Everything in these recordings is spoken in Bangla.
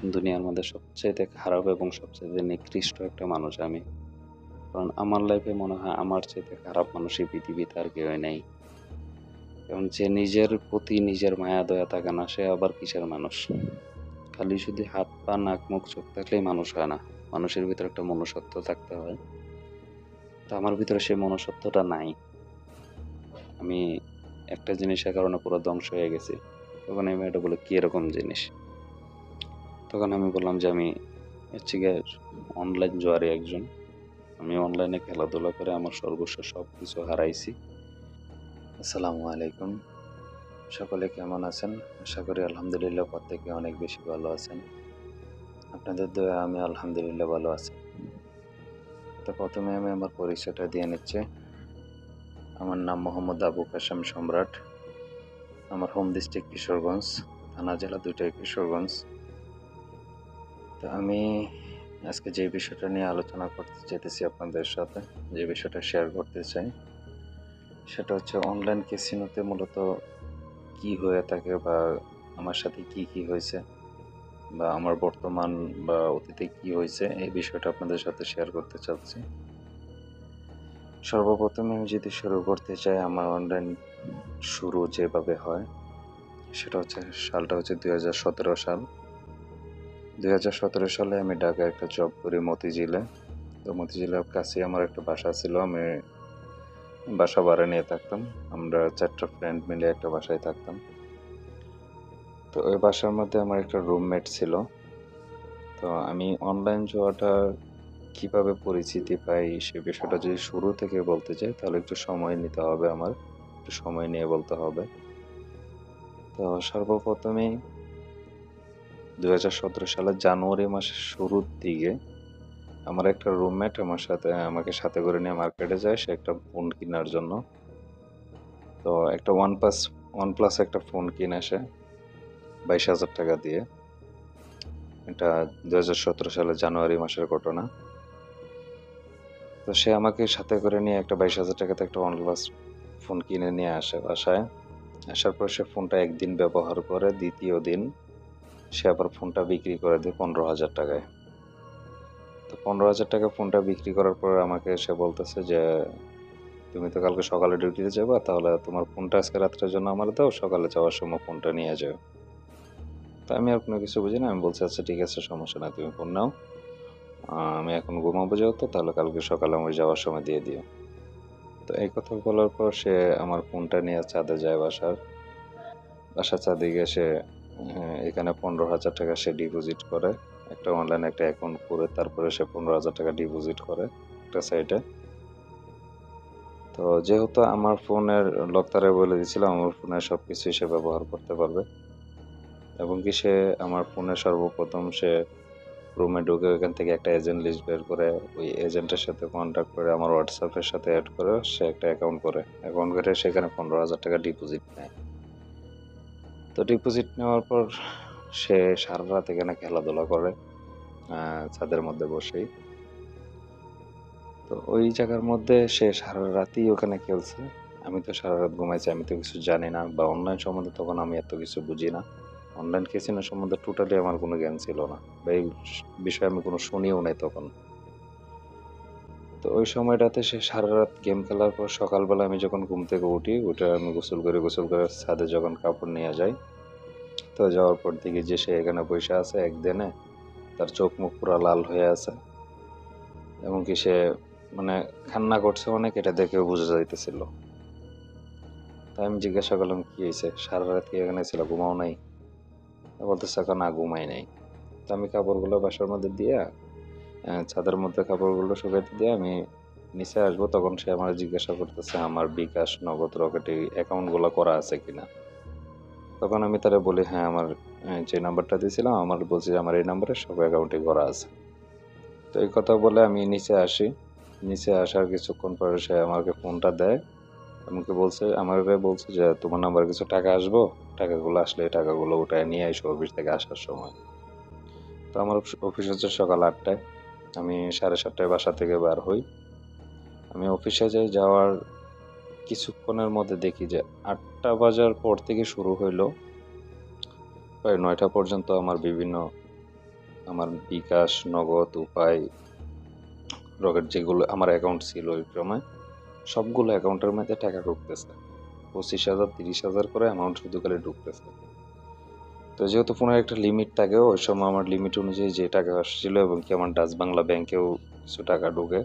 দুনিয়ার মধ্যে সবচাইতে খারাপ এবং সবচাইতে নিকৃষ্ট একটা মানুষ আমি। কারণ আমার লাইফে মনে হয় আমার চাইতে খারাপ মানুষ এই পৃথিবীতে আর কেউই নেই। কারণ যে নিজের প্রতি নিজের মায়া দয়া থাকে না সে আবার কিসের মানুষ? খালি শুধু হাত পা নাক মুখ চোখ থাকলেই মানুষ হয় না। মানুষের ভিতরে একটা মনুষ্যত্ব থাকতে হয়। তো আমার ভিতরে সেই মনুষ্যত্বটা নাই। আমি একটা জিনিসের কারণে পুরো ধ্বংস হয়ে গেছি। তখন এই মেয়েটা বলল, "কি এরকম জিনিস?" তখন আমি বললাম যে, "আমি হচ্ছে গিয়ে অনলাইন জুয়ারি একজন। আমি অনলাইনে খেলাধুলা করে আমার সর্বস্ব সবকিছু হারাইছি।" আসসালামু আলাইকুম। সকলে কেমন আছেন? আশা করি আলহামদুলিল্লাহ প্রত্যেকে অনেক বেশি ভালো আছেন। আপনাদের দয়ায় আমি আলহামদুলিল্লাহ ভালো আছি। তো প্রথমে আমি আমার পরিচয়টা দিয়ে নিচ্ছি। আমার নাম মোহাম্মদ আবু কাশেম সম্রাট। আমার হোম ডিস্ট্রিক্ট কিশোরগঞ্জ, থানা জেলা দুইটাই কিশোরগঞ্জ। তো আমি আজকে যে বিষয়টা নিয়ে আলোচনা করতে চাইতেছি আপনাদের সাথে, যে বিষয়টা শেয়ার করতে চাই, সেটা হচ্ছে অনলাইন ক্যাসিনোতে মূলত কি হয়ে থাকে বা আমার সাথে কি হয়েছে বা আমার বর্তমান বা অতীতে কি হয়েছে এই বিষয়টা আপনাদের সাথে শেয়ার করতে চাচ্ছি। সর্বপ্রথমে আমি যদি শুরু করতে চাই, আমার অনলাইন শুরু যেভাবে হয় সেটা হচ্ছে সালটা হচ্ছে 2017 সাল। 2017 সালে আমি ঢাকায় একটা জব করি মতিঝিলে। তো মতিঝিলের কাছে আমার একটা বাসা ছিল। আমি বাসা ভাড়া নিয়ে থাকতাম। আমরা 4টা ফ্রেন্ড মিলে একটা বাসায় থাকতাম। তো ওই বাসার মধ্যে আমার একটা রুমমেট ছিল। তো আমি অনলাইন জুয়াটা কিভাবে পরিচিতি পাই সে বিষয়টা যদি শুরু থেকে বলতে চাই তাহলে একটু সময় নিতে হবে আমার। একটু সময় নিয়ে বলতে হবে। তো সর্বপ্রথমেই 2017 সালের জানুয়ারি মাসের শুরুর দিকে আমার একটা রুমমেট আমাকে সাথে করে নিয়ে মার্কেটে যায় সে একটা ফোন কেনার জন্য। তো একটা ওয়ান প্লাস একটা ফোন কিনে সে 22,000 টাকা দিয়ে। এটা 2017 সালের জানুয়ারি মাসের ঘটনা। তো সে আমাকে সাথে করে নিয়ে একটা 22,000 টাকাতে একটা ওয়ান প্লাস ফোন কিনে নিয়ে আসে বাসায়। আসার পর সে ফোনটা একদিন ব্যবহার করে, দ্বিতীয় দিন সে আবার ফোনটা বিক্রি করে দেয় 15,000 টাকায়। তো 15,000 টাকা ফোনটা বিক্রি করার পর আমাকে এসে বলতেছে যে, "তুমি তো কালকে সকালে ডিউটিতে যাবা, তাহলে তোমার ফোনটা আজকে রাত্রের জন্য আমার দাও, সকালে যাওয়ার সময় ফোনটা নিয়ে যাও।" তো আমি আর কোনো কিছু বুঝি না। আমি বলছি, "আচ্ছা ঠিক আছে, সমস্যা নাই, তুমি ফোন নাও। আমি এখন ঘুমাবো যেহেতু, তাহলে কালকে সকালে আমার যাওয়ার সময় দিয়ে দিও।" তো এই কথা বলার পর সে আমার ফোনটা নিয়ে ছাদে যায় বাসার ছাদে গিয়ে সে এখানে 15,000 টাকা সে ডিপোজিট করে। একটা অনলাইনে একটা অ্যাকাউন্ট করে তারপরে সে 15,000 টাকা ডিপোজিট করে একটা সাইটে। তো যেহেতু আমার ফোনের লক তারে বলে দিয়েছিলাম আমার ফোনের সবকিছুই সে ব্যবহার করতে পারবে এবং কি সে আমার ফোনে সর্বপ্রথম সে রুমে ঢুকে ওইখান থেকে একটা এজেন্ট লিস্ট বের করে ওই এজেন্টের সাথে কন্ট্যাক্ট করে আমার হোয়াটসঅ্যাপের সাথে অ্যাড করে সে একটা অ্যাকাউন্ট করে সেখানে 15,000 টাকা ডিপোজিট নেয়। তো ডিপোজিট নেওয়ার পর সে সারা রাত এখানে খেলাধুলা করে ছাদের মধ্যে বসেই। তো ওই জায়গার মধ্যে সে সারা রাতই ওখানে খেলছে। আমি তো সারা রাত ঘুমাইছি, আমি তো কিছু জানি না বা অনলাইন সম্বন্ধে তখন আমি এত কিছু বুঝি না। অনলাইন ক্যাসিনো সম্বন্ধে টোটালি আমার কোনো জ্ঞান ছিল না বা এই বিষয়ে আমি কোনো শুনিও নাই তখন। তো ওই সময়টাতে সে সারা রাত গেম খেলার পর সকালবেলা আমি যখন ঘুম থেকে উঠে আমি গোসল করে ছাদে যখন কাপড় নিয়ে যাই, তো যাওয়ার পর দেখি যে সে এখানে বইসা আছে একদিনে, তার চোখ মুখ পুরা লাল হয়ে আছে এবং কি সে মানে কান্না করছে অনেক, এটা দেখেও বোঝা যাইতেছিল। তাই আমি জিজ্ঞাসা করলাম, "কি হয়েছে? সারা রাত কি এখানে ছিল? ঘুমাও নাই?" তো বলতেছে, "না, ঘুমাই নাই।" তো আমি কাপড়গুলো বাসার মধ্যে দিয়া ছাদের মধ্যে কাপড়গুলো শুকাইতে দিয়ে আমি নিচে আসবো, তখন সে আমার জিজ্ঞাসা করতেছে আমার বিকাশ, নগদ, রকেট এই অ্যাকাউন্টগুলো করা আছে কিনা। তখন আমি তারে বলি, "হ্যাঁ, আমার যে নাম্বারটা দিয়েছিলাম আমার বলছি যে আমার এই নাম্বারে সব অ্যাকাউন্টই করা আছে।" তো এই কথা বলে আমি নিচে আসি। নিচে আসার কিছুক্ষণ পরে সে আমাকে ফোনটা দেয়। আমাকে বলছে যে, "তোমার নাম্বারে কিছু টাকা আসবো। টাকাগুলো আসলে এই টাকাগুলো উঠায় নিয়ে আইসো অফিস থেকে আসার সময়।" তো আমার অফিস হচ্ছে সকাল 8টায়। আমি 7:30টায় বাসা থেকে বের হই। আমি অফিসে যাওয়ার কিছুক্ষণের মধ্যে দেখি যে 8টা বাজার পর থেকে শুরু হইলো প্রায় 9টা পর্যন্ত আমার বিভিন্ন আমার বিকাশ, নগদ, উপায়, রকেট যেগুলো আমার অ্যাকাউন্ট ছিল ওই সময় সবগুলো অ্যাকাউন্টের মধ্যে টাকা ঢুকতেছে। 25,000 30,000 করে অ্যামাউন্ট শুধু খালি ঢুকতেছে। তো যেহেতু ফোনের একটা লিমিট থাকে, ওই সময় আমার লিমিট অনুযায়ী যে টাকা আসছিল এবং কি আমার ডাচ বাংলা ব্যাংকেও কিছু টাকা ঢুকে।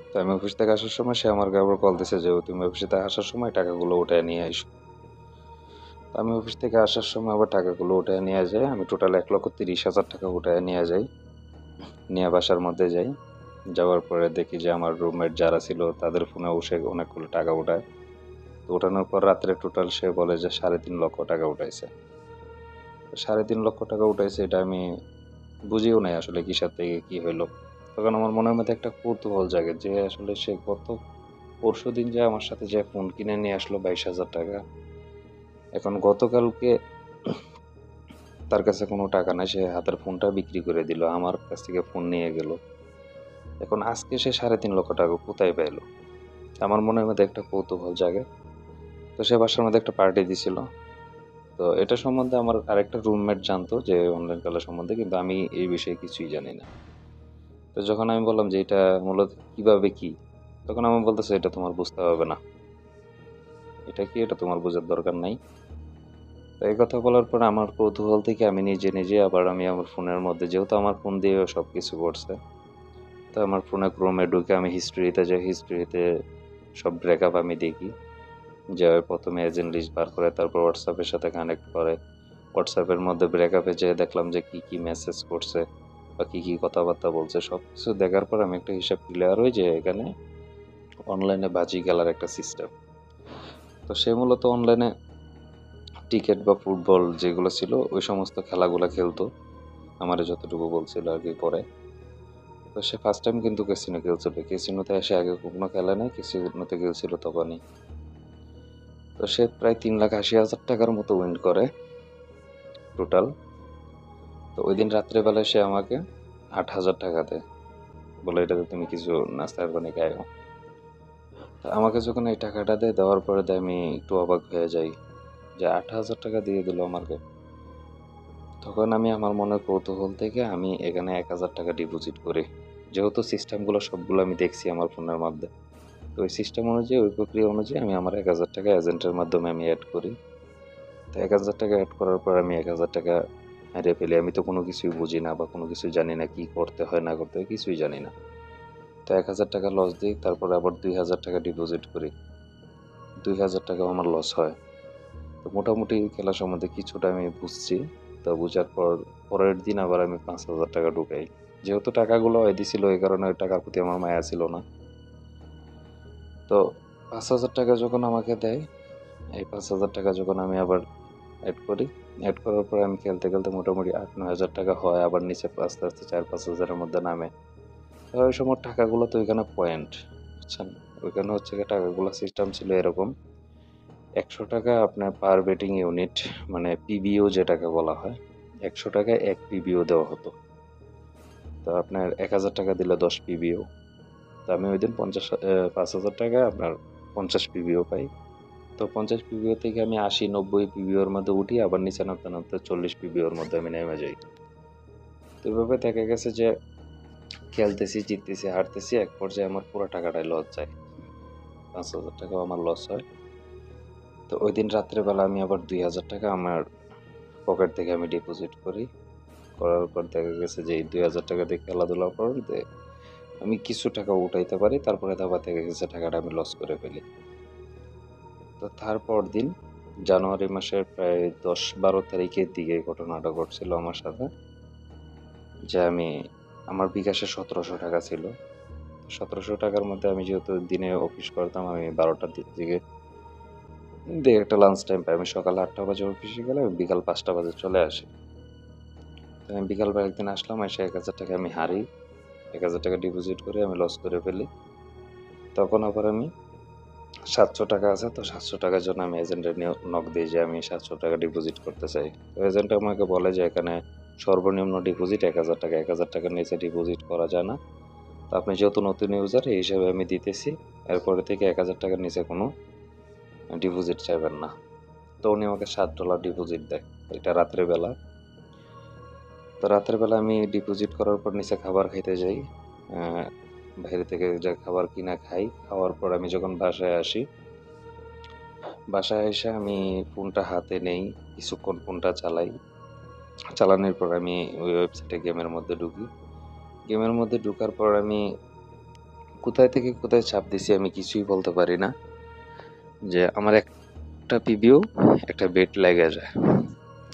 তো আমি অফিস থেকে আসার সময় সে আমাকে আবার কল দিছে যে তুমি অফিসে থেকে আসার সময় টাকাগুলো উঠায় নিয়ে আইসো। তো আমি অফিস থেকে আসার সময় আবার টাকাগুলো উঠায় নিয়ে যাই। আমি টোটাল 1,30,000 টাকা উঠায় নিয়ে যাই, নিয়ে বাসার মধ্যে যাই। যাওয়ার পরে দেখি যে আমার রুমমেট যারা ছিল তাদের ফোনে সে অনেকগুলো টাকা উঠায়। তো ওঠানোর পর রাত্রে টোটাল সে বলে যে 3.5 লক্ষ টাকা উঠাইছে। 3.5 লক্ষ টাকা উঠাইছে, এটা আমি বুঝিও নাই আসলে কিসের থেকে কি হইলো। তখন আমার মনের মধ্যে একটা কৌতূহল জাগে যে আসলে সে গত পরশুদিন যে আমার সাথে যে ফোন কিনে নিয়ে আসলো 22,000 টাকা, এখন গতকালকে তার কাছে কোনো টাকা নাই, সে হাতের ফোনটা বিক্রি করে দিল, আমার কাছ থেকে ফোন নিয়ে গেল। এখন আজকে সে 3.5 লক্ষ টাকা কোথায় পাইলো? আমার মনের মধ্যে একটা কৌতূহল জাগে। তো সে বাসার মধ্যে একটা পার্টি দিছিল। তো এটা সম্বন্ধে আমার আরেকটা রুমমেট জানতো যে অনলাইন খেলা সম্বন্ধে, কিন্তু আমি এই বিষয়ে কিছুই জানি না। তো যখন আমি বললাম যে এটা মূলত কিভাবে কি, তখন আমি বলতেছে এটা তোমার বুঝতে হবে না, এটা কি এটা তোমার বোঝার দরকার নাই। তো এই কথা বলার পর আমার কৌতূহল থেকে আমি নিজে নিজে আবার আমি আমার ফোনের মধ্যে, যেহেতু আমার ফোন দিয়ে সব কিছু করছে, তো আমার ফোনে ক্রোমে ঢুকে আমি হিস্ট্রিতে যাই। হিস্ট্রিতে সব ব্রেকআপ আমি দেখি, যে প্রথমে এজেন্ট লিস্ট বার করে, তারপর হোয়াটসঅ্যাপের সাথে কানেক্ট করে। হোয়াটসঅ্যাপের মধ্যে ব্রেকআপে যেয়ে দেখলাম যে কি কি মেসেজ করছে বা কি কি কথাবার্তা বলছে, সব কিছু দেখার পর আমি একটা হিসাব ক্লিয়ার হই যে এখানে অনলাইনে বাজি খেলার একটা সিস্টেম। তো সে মূলত অনলাইনে ক্রিকেট বা ফুটবল যেগুলো ছিল ওই সমস্ত খেলাগুলো খেলতো, আমার যতটুকু বলছিল আর কি পরে। তো সে ফার্স্ট টাইম কিন্তু ক্যাসিনো খেলছিল, ক্যাসিনোতে এসে আগে কখনো খেলে নাই, ক্যাসিনোতে খেলছিল তখনই। তো সে প্রায় 3,80,000 টাকার মতো উইন করে টোটাল। তো ওই দিন রাত্রেবেলায় সে আমাকে 8,000 টাকা দেয়, বলে এটাতে তুমি কিছু নাস্তার পানি খাইও। তো আমাকে যখন এই টাকাটা দেয়, দেওয়ার পরে আমি একটু অবাক হয়ে যাই যে 8,000 টাকা দিয়ে দিল আমাকে। তখন আমি আমার মনের কৌতূহল থেকে আমি এখানে 1,000 টাকা ডিপোজিট করি, যেহেতু সিস্টেমগুলো সবগুলো আমি দেখছি আমার ফোনের মধ্যে। তো ওই সিস্টেম অনুযায়ী, ওই প্রক্রিয়া অনুযায়ী আমি আমার 1,000 টাকা এজেন্টের মাধ্যমে আমি অ্যাড করি। তো 1,000 টাকা অ্যাড করার পর আমি 1,000 টাকা হারিয়ে ফেলি। আমি তো কোনো কিছুই বুঝি না বা কোনো কিছু জানি না, কি করতে হয় না করতে হয় কিছুই জানি না। তো 1,000 টাকা লস দিই, তারপরে আবার 2,000 টাকা ডিপোজিট করি, 2,000 টাকাও আমার লস হয়। তো মোটামুটি খেলা সম্বন্ধে কিছুটা আমি বুঝছি। তো বুঝার পর পরের দিন আবার আমি 5,000 টাকা ঢুকাই। যেহেতু টাকাগুলো ওই দিছিল, এই কারণে ওই টাকার প্রতি আমার মায়া ছিল না। তো 5,000 টাকা যখন আমাকে দেয়, এই 5,000 টাকা যখন আমি আবার অ্যাড করি, অ্যাড করার পরে আমি খেলতে খেলতে মোটামুটি 8-9 হাজার টাকা হয়, আবার নিচে আস্তে আস্তে 4-5 হাজারের মধ্যে নামে। তো ওই সময় টাকাগুলো তো ওইখানে পয়েন্ট, বুঝছেন? ওইখানে হচ্ছে গিয়ে টাকাগুলো সিস্টেম ছিল এরকম, 100 টাকা আপনার পার বেটিং ইউনিট, মানে পিবিও যেটাকে বলা হয়, 100 টাকায় 1 পিবিও দেওয়া হতো। তো আপনার 1,000 টাকা দিলে 10 পিবিও। তো আমি ওই দিন 5,000 টাকায় আপনার 50 পিবিও পাই। তো 50 পিবিও থেকে আমি 80-90 পিবিওর মধ্যে উঠি, আবার নিচে নামতে নামতে 40 পিবিওর মধ্যে আমি নেমে যাই। তো এভাবে দেখা গেছে যে খেলতেছি, জিততেছি, হারতেছি, এক পর্যায়ে আমার পুরো টাকাটাই লস যায়, 5,000 টাকাও আমার লস হয়। তো ওই দিন রাত্রেবেলা আমি আবার 2,000 টাকা আমার পকেট থেকে আমি ডিপোজিট করি। করার পর দেখা গেছে যে এই 2,000 টাকা দিয়ে খেলাধুলা করতে আমি কিছু টাকা উঠাইতে পারি, তারপরে আবার দেখা গেছে টাকাটা আমি লস করে ফেলি। তো তারপর দিন জানুয়ারি মাসের প্রায় 10-12 তারিখের দিকে ঘটনাটা ঘটছিল আমার সাথে, যে আমি আমার বিকাশে 1,700 টাকা ছিল। 1,700 টাকার মধ্যে আমি যেহেতু দিনে অফিস করতাম, আমি 12টার দিক থেকে দিয়ে একটা লাঞ্চ টাইম পাই। আমি সকাল 8টা বাজে অফিসে গেলে আমি বিকাল 5টা বাজে চলে আসি। তো আমি বিকালবেলা একদিন আসলাম, এসে 1,000 টাকা আমি হারি, 1,000 টাকা ডিপোজিট করে আমি লস করে ফেলি। তখন আবার আমি 700 টাকা আছে, তো 700 টাকার জন্য আমি এজেন্টের নক দিই যে আমি 700 টাকা ডিপোজিট করতে চাই। তো এজেন্ট আমাকে বলে যে এখানে সর্বনিম্ন ডিপোজিট 1,000 টাকা, 1,000 টাকার নিচে ডিপোজিট করা যায় না। তো আপনি যেহেতু নতুন ইউজার, এই হিসাবে আমি দিতেছি, এরপরে থেকে 1,000 টাকার নিচে কোনো ডিপোজিট চাইবেন না। তো উনি আমাকে $7 ডিপোজিট দেয়, এটা রাত্রেবেলা। তো রাতের বেলা আমি ডিপোজিট করার পর নিচে খাবার খাইতে যাই। বাইরে থেকে যে খাবার কিনা খাই। খাওয়ার পর আমি যখন বাসায় আসি, বাসায় এসে আমি ফোনটা হাতে নেই। কিছুক্ষণ ফোনটা চালাই। চালানোর পর আমি ওই ওয়েবসাইটে গেমের মধ্যে ঢুকি। গেমের মধ্যে ঢোকার পর আমি কোথায় থেকে কোথায় চাপ দিছি আমি কিছুই বলতে পারি না। যে আমার একটা পিভিও একটা বেট লেগে যায়।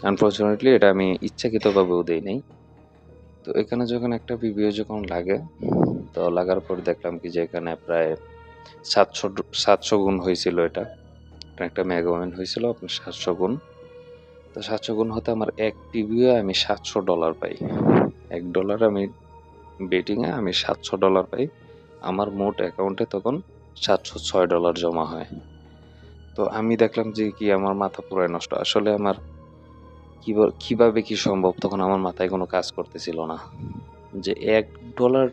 আনফরচুনেটলি এটা আমি ইচ্ছাকৃতভাবেও দেই নাই। তো এখানে যখন একটা পিভিও যখন লাগে, তো লাগার পর দেখলাম কি যে এখানে প্রায় 700 গুণ হয়েছিল এটা। এটা একটা মেগাওয়েন হয়েছিল আপনার 700 গুণ। তো 700 গুণ হতে আমার এক পিভিও আমি $700 পাই। $1 আমি বেটিংয়ে আমি $700 পাই। আমার মোট অ্যাকাউন্টে তখন $706 জমা হয়। তো আমি দেখলাম যে কি আমার মাথা পুরাই নষ্ট। আসলে আমার কিভাবে কি সম্ভব তখন আমার মাথায় কোনো কাজ করতেছিল না। যে $1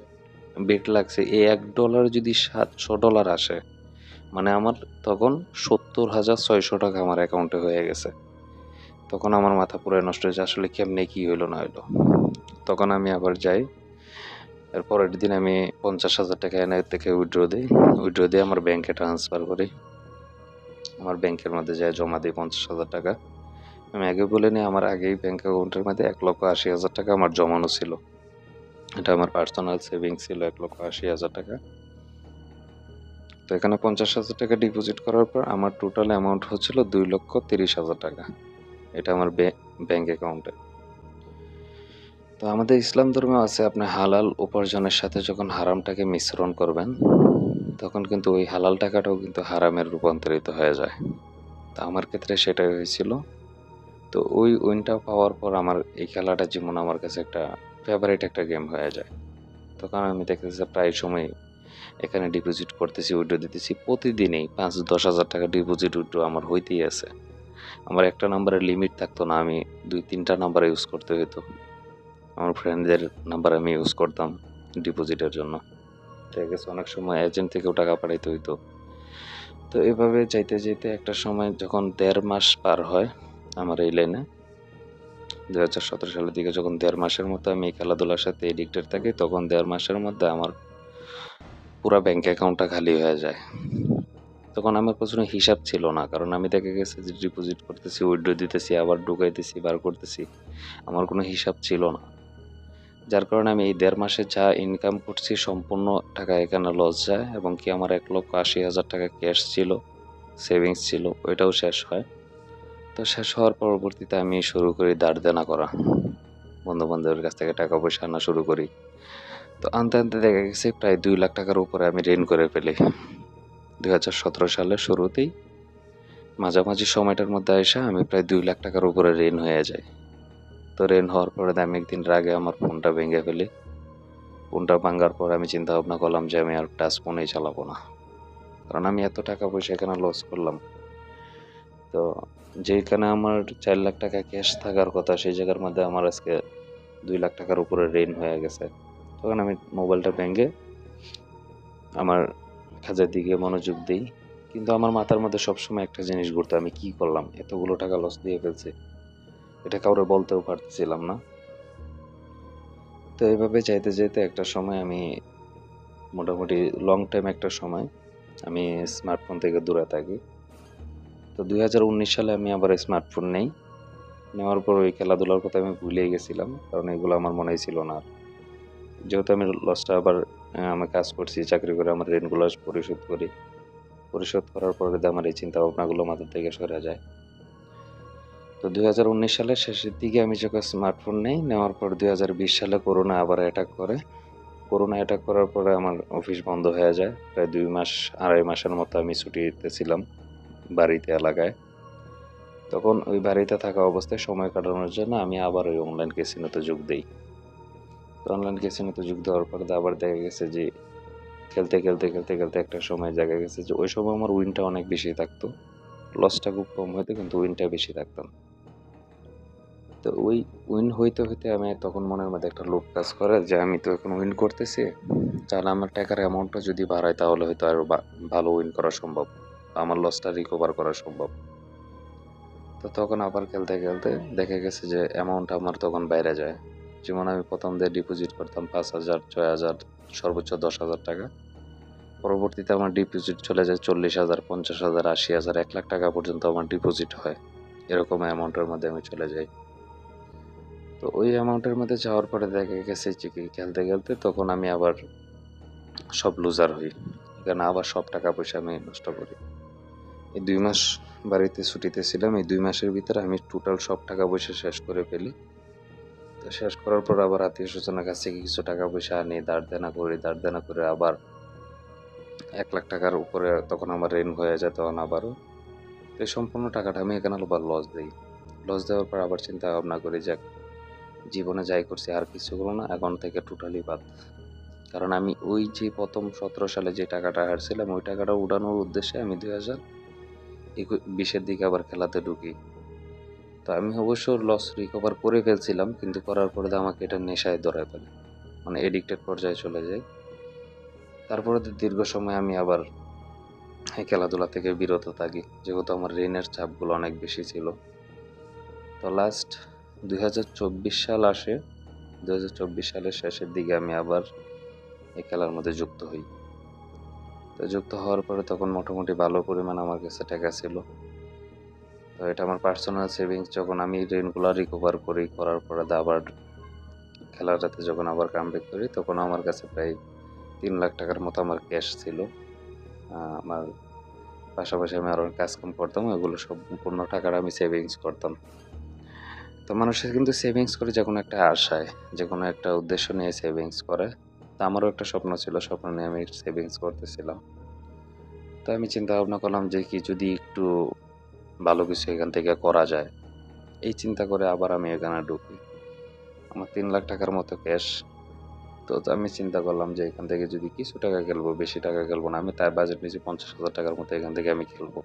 বেট লাগছে, এই $1 যদি $700 আসে, মানে আমার তখন 70,600 টাকা আমার অ্যাকাউন্টে হয়ে গেছে। তখন আমার মাথা পুরাই নষ্ট হয়েছে, আসলে কেমনে কি হইলো না হইলো। তখন আমি আবার যাই, এর পরের দিন আমি 50,000 টাকা এনে থেকে উইথড্র দিই। উইথড্র দিয়ে আমার ব্যাংকে ট্রান্সফার করি। আমার ব্যাংকের মধ্যে যায় জমা দিই 50,000 টাকা। আমি আগে বলে নিই, আমার আগেই ব্যাংক অ্যাকাউন্টের মধ্যে 1,80,000 টাকা আমার জমানো ছিল। এটা আমার পার্সোনাল সেভিংস ছিল 1,80,000 টাকা। তো এখানে 50,000 টাকা ডিপোজিট করার পর আমার টোটাল অ্যামাউন্ট হচ্ছিল 2,30,000 টাকা। এটা আমার ব্যাংক অ্যাকাউন্টে। তো আমাদের ইসলাম ধর্মে আছে, আপনি হালাল উপার্জনের সাথে যখন হারামটাকে মিশ্রণ করবেন, তখন কিন্তু ওই হালাল টাকাটাও কিন্তু হারামের রূপান্তরিত হয়ে যায়। তো আমার ক্ষেত্রে সেটাই হয়েছিল। তো ওই উইনটা পাওয়ার পর আমার এই খেলাটা যেমন আমার কাছে একটা ফেভারিট একটা গেম হয়ে যায়। তখন আমি দেখতেছি প্রায় সময় এখানে ডিপোজিট করতেছি, উইথড্র দিতেছি, প্রতিদিনই 5-10 হাজার টাকা ডিপোজিট উইথড্র আমার হইতেই আছে। আমার একটা নাম্বারের লিমিট থাকতো না, আমি 2-3টা নাম্বার ইউজ করতে হতো। আমার ফ্রেন্ডদের নাম্বার আমি ইউজ করতাম ডিপোজিটের জন্য। ঠিক আছে, অনেক সময় এজেন্ট থেকেও টাকা পাঠাইতে হইতো। তো এভাবে যাইতে যাইতে একটা সময় যখন 1.5 মাস পার হয় আমার এই লাইনে, 2017 সালের দিকে যখন 1.5 মাসের মতো আমি এই খেলাধুলার সাথে এডিক্টেড থাকি, তখন 1.5 মাসের মধ্যে আমার পুরা ব্যাংক অ্যাকাউন্টটা খালি হয়ে যায়। তখন আমার কোনো হিসাব ছিল না, কারণ আমি দেখা গেছে যে ডিপোজিট করতেছি, উইথড্র দিতেছি, আবার ঢুকাইতেছি, বার করতেছি, আমার কোনো হিসাব ছিল না। যার কারণে আমি এই 1.5 মাসে যা ইনকাম করছি সম্পূর্ণ টাকা এখানে লস যায়, এবং কি আমার 1,80,000 টাকা ক্যাশ ছিল, সেভিংস ছিল, ওইটাও শেষ হয়। তো শেষ হওয়ার পরবর্তীতে আমি শুরু করি ধার দেনা করা, বন্ধু বান্ধবের কাছ থেকে টাকা পয়সা আনা শুরু করি। তো আনতে আনতে দেখা গেছে প্রায় 2 লাখ টাকার উপরে আমি ঋণ করে ফেলি 2017 সালের শুরুতেই। মাঝামাঝি সময়টার মধ্যে এসে আমি প্রায় 2 লাখ টাকার উপরে ঋণ হয়ে যাই। তো ঋণ হওয়ার পরে আমি একদিন রাগে আমার ফোনটা ভেঙে ফেলি। ফোনটা ভাঙার পর আমি চিন্তা ভাবনা করলাম যে আমি আর টাচ ফোনই চালাবো না, কারণ আমি এত টাকা পয়সা এখানে লস করলাম। তো যেখানে আমার 4 লাখ টাকা ক্যাশ থাকার কথা, সেই জায়গার মধ্যে আমার আজকে 2 লাখ টাকার উপরে ঋণ হয়ে গেছে। তখন আমি মোবাইলটা ভেঙে আমার কাজের দিকে মনোযোগ দিই। কিন্তু আমার মাথার মধ্যে সবসময় একটা জিনিস ঘুরতো, আমি কি করলাম, এতগুলো টাকা লস দিয়ে ফেলছি, এটা কাউরে বলতেও পারতেছিলাম না। তো এইভাবে যাইতে যেতে একটা সময় আমি মোটামুটি লং টাইম একটা সময় আমি স্মার্টফোন থেকে দূরে থাকি। তো 2019 সালে আমি আবার স্মার্টফোন নেই। নেওয়ার পর ওই খেলাধুলার কথা আমি ভুলেই গেছিলাম, কারণ এগুলো আমার মনেই ছিল না আর। যেহেতু আমি লসটা আবার আমি কাজ করছি, চাকরি করে আমার ঋণগুলো পরিশোধ করি। পরিশোধ করার পরে আমার এই চিন্তা ভাবনাগুলো মাথা থেকে সরে যায়। তো 2019 সালের শেষের দিকে আমি যখন স্মার্টফোন নেওয়ার পর 2020 সালে করোনা আবার অ্যাটাক করে। করোনা অ্যাটাক করার পরে আমার অফিস বন্ধ হয়ে যায়। প্রায় 2 মাস 2.5 মাসের মতো আমি ছুটিতে ছিলাম বাড়িতে, এলাকায়। তখন ওই বাড়িতে থাকা অবস্থায় সময় কাটানোর জন্য আমি আবার ওই অনলাইন ক্যাসিনোতে যোগ দেই। তো অনলাইন ক্যাসিনোতে যোগ দেওয়ার পরে আবার দেখা গেছে যে খেলতে একটা সময় দেখা গেছে যে ওই সময় আমার উইনটা অনেক বেশি থাকতো। লসটা খুব কম হইতো, কিন্তু উইনটা বেশি থাকতো। তো ওই উইন হইতে আমি তখন মনের মধ্যে একটা লোভ কাজ করে যে আমি তো এখন উইন করতেছি, তাহলে আমার টাকার অ্যামাউন্টটা যদি বাড়ায় তাহলে হয়তো আরো ভালো উইন করা সম্ভব, আমার লসটা রিকভার করা সম্ভব। তো তখন আবার খেলতে দেখা গেছে যে অ্যামাউন্ট আমার তখন বাইরে যায়। যেমন আমি প্রথম দিয়ে ডিপোজিট করতাম 5,000, 6,000, সর্বোচ্চ 10,000 টাকা। পরবর্তীতে আমার ডিপোজিট চলে যায় 40,000, 50,000, 80,000, 1,00,000 টাকা পর্যন্ত আমার ডিপোজিট হয়। এরকম অ্যামাউন্টের মধ্যে আমি চলে যাই। তো ওই অ্যামাউন্টের মধ্যে যাওয়ার পরে দেখা গেছে যে কি খেলতে খেলতে তখন আমি আবার সব লুজার হই। এখানে আবার সব টাকা পয়সা আমি নষ্ট করি। এই 2 মাস বাড়িতে ছুটিতে ছিলাম। এই 2 মাসের ভিতরে আমি টোটাল সব টাকা পয়সা শেষ করে ফেলি। তো শেষ করার পর আবার আত্মীয়-স্বজনের কাছ থেকে কিছু টাকা পয়সা আনি, ধার দেনা করে আবার 1,00,000 টাকার উপরে তখন আমার ঋণ হয়ে যায় তখন আবারও। তো এই সম্পূর্ণ টাকাটা আমি এখানে আবার লস দেই। লস দেওয়ার পর আবার চিন্তা ভাবনা করি যে জীবনে যাই করছি আর কিছু হলো না, এখন থেকে টোটালি বাদ। কারণ আমি ওই যে প্রথম 17 সালে যে টাকাটা হারছিলাম ওই টাকাটা উড়ানোর উদ্দেশ্যে আমি 2020 এর দিকে আবার খেলাতে ঢুকি। তো আমি অবশ্য লস রিকভার করে ফেলছিলাম, কিন্তু করার পরে আমাকে এটা নেশায় ধরায় ফেলে, মানে এডিক্টেড পর্যায়ে চলে যায়। তারপরে তো দীর্ঘ সময় আমি আবার এই খেলাধুলা থেকে বিরত থাকি, যেহেতু আমার ঋণের চাপগুলো অনেক বেশি ছিল। তো লাস্ট 2024 সাল আসে। 2024 সালের শেষের দিকে আমি আবার এই খেলার মধ্যে যুক্ত হই। তো যুক্ত হওয়ার পরে তখন মোটামুটি ভালো পরিমাণ আমার কাছে টাকা ছিল। তো এটা আমার পার্সোনাল সেভিংস। যখন আমি ঋণগুলো রিকভার করি, করার পরে আবার খেলাটাতে যখন আবার কামব্যাক করি, তখন আমার কাছে প্রায় 3,00,000 টাকার মতো আমার ক্যাশ ছিল। আমার পাশাপাশি আমি আরও কাজকাম করতাম, ওগুলো সম্পূর্ণ টাকাটা আমি সেভিংস করতাম। তো মানুষের কিন্তু সেভিংস করে যে কোনো একটা আশায়, যে কোনো একটা উদ্দেশ্য নিয়ে সেভিংস করে। তো আমারও একটা স্বপ্ন ছিল, স্বপ্ন নিয়ে আমি সেভিংস করতেছিলাম। তো আমি চিন্তা ভাবনা করলাম যে কি যদি একটু ভালো কিছু এখান থেকে করা যায়। এই চিন্তা করে আবার আমি এখানে ঢুকি। আমার 3,00,000 টাকার মতো ক্যাশ। তো আমি চিন্তা করলাম যে এখান থেকে যদি কিছু টাকা খেলবো, বেশি টাকা খেলবো না। আমি তার বাজেট নিয়েছি 50,000 টাকার মতো, এখান থেকে আমি খেলবো।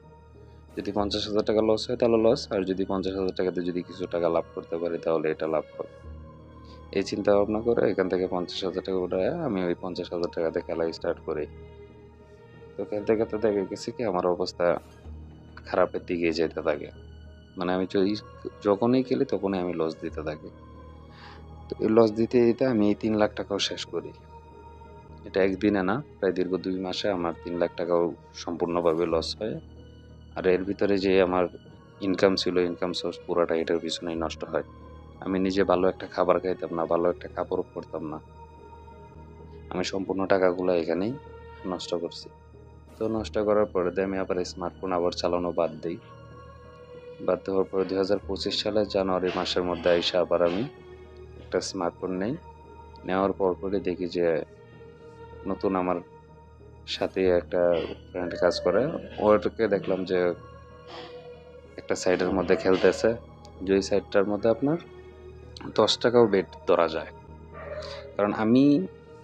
যদি 50,000 টাকা লস হয় তাহলে লস, আর যদি 50,000 টাকাতে যদি কিছু টাকা লাভ করতে পারি তাহলে এটা লাভ হবে। এই চিন্তা ভাবনা করে এখান থেকে 50,000 টাকা উঠায় আমি ওই 50,000 টাকাতে খেলা স্টার্ট করি। তো খেলতে খেলতে দেখা গেছে কি আমার অবস্থা খারাপের দিকে যেতে থাকে। মানে আমি যখনই খেলি তখনই আমি লস দিতে থাকি। তো এই লস দিতে দিতে আমি এই 3,00,000 টাকাও শেষ করি। এটা একদিনে না, প্রায় দীর্ঘ 2 মাসে আমার 3,00,000 টাকাও সম্পূর্ণভাবে লস হয়। আর এর ভিতরে যে আমার ইনকাম ছিল, ইনকাম সোর্স পুরাটা এটার পিছনেই নষ্ট হয়। আমি নিজে ভালো একটা খাবার খাইতাম না, ভালো একটা কাপড় পরতাম না। আমি সম্পূর্ণ টাকাগুলো এখানেই নষ্ট করছি। তো নষ্ট করার পরে আমি আবার স্মার্টফোন চালানো বাদ দেই। বাদ দেওয়ার পরে 2025 সালের জানুয়ারি মাসের মধ্যে আইসা আবার আমি একটা স্মার্টফোন নেই। নেওয়ার পরপরই দেখি যে নতুন আমার সাথে একটা ফ্রেন্ড কাজ করে। ওটাকে দেখলাম যে একটা সাইটের মধ্যে খেলতেছে, যে সাইটটার মধ্যে আপনার 10 টাকাও বেট ধরা যায়। কারণ আমি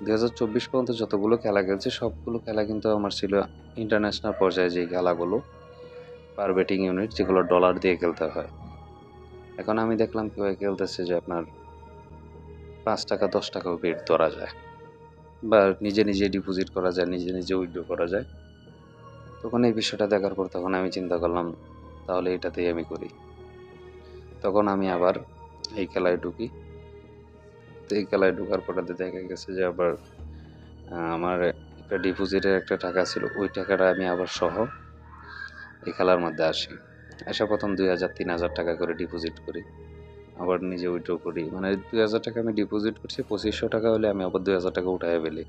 2024 পর্যন্ত যতগুলো খেলা খেলছি সবগুলো খেলা কিন্তু আমার ছিল ইন্টারন্যাশনাল পর্যায়ে, যে খেলাগুলো পার বেটিং ইউনিট, যেগুলো ডলার দিয়ে খেলতে হয়। এখন আমি দেখলাম কেউ খেলতেছে যে আপনার 5 টাকা 10 টাকাও বেট ধরা যায়, বা নিজে নিজে ডিপোজিট করা যায়, নিজে নিজে উইথড্র করা যায়। তখন এই বিষয়টা দেখার পর তখন আমি চিন্তা করলাম তাহলে এটাতেই আমি করি। তখন আমি আবার এই খেলায় ঢুকি। তো এই খেলায় ঢোকার পরে দেখা গেছে যে আবার আমার একটা ডিপোজিটের একটা টাকা ছিল, ওই টাকাটা আমি আবার সহ এই খেলার মধ্যে আসি। আসা প্রথম 2,000 3,000 টাকা করে ডিপোজিট করি, আবার নিজে উইথড্র করি। মানে 2,000 টাকা আমি ডিপোজিট করছি, 2,500 টাকা হলে আমি আবার 2,000 টাকা উঠায় ফেলি।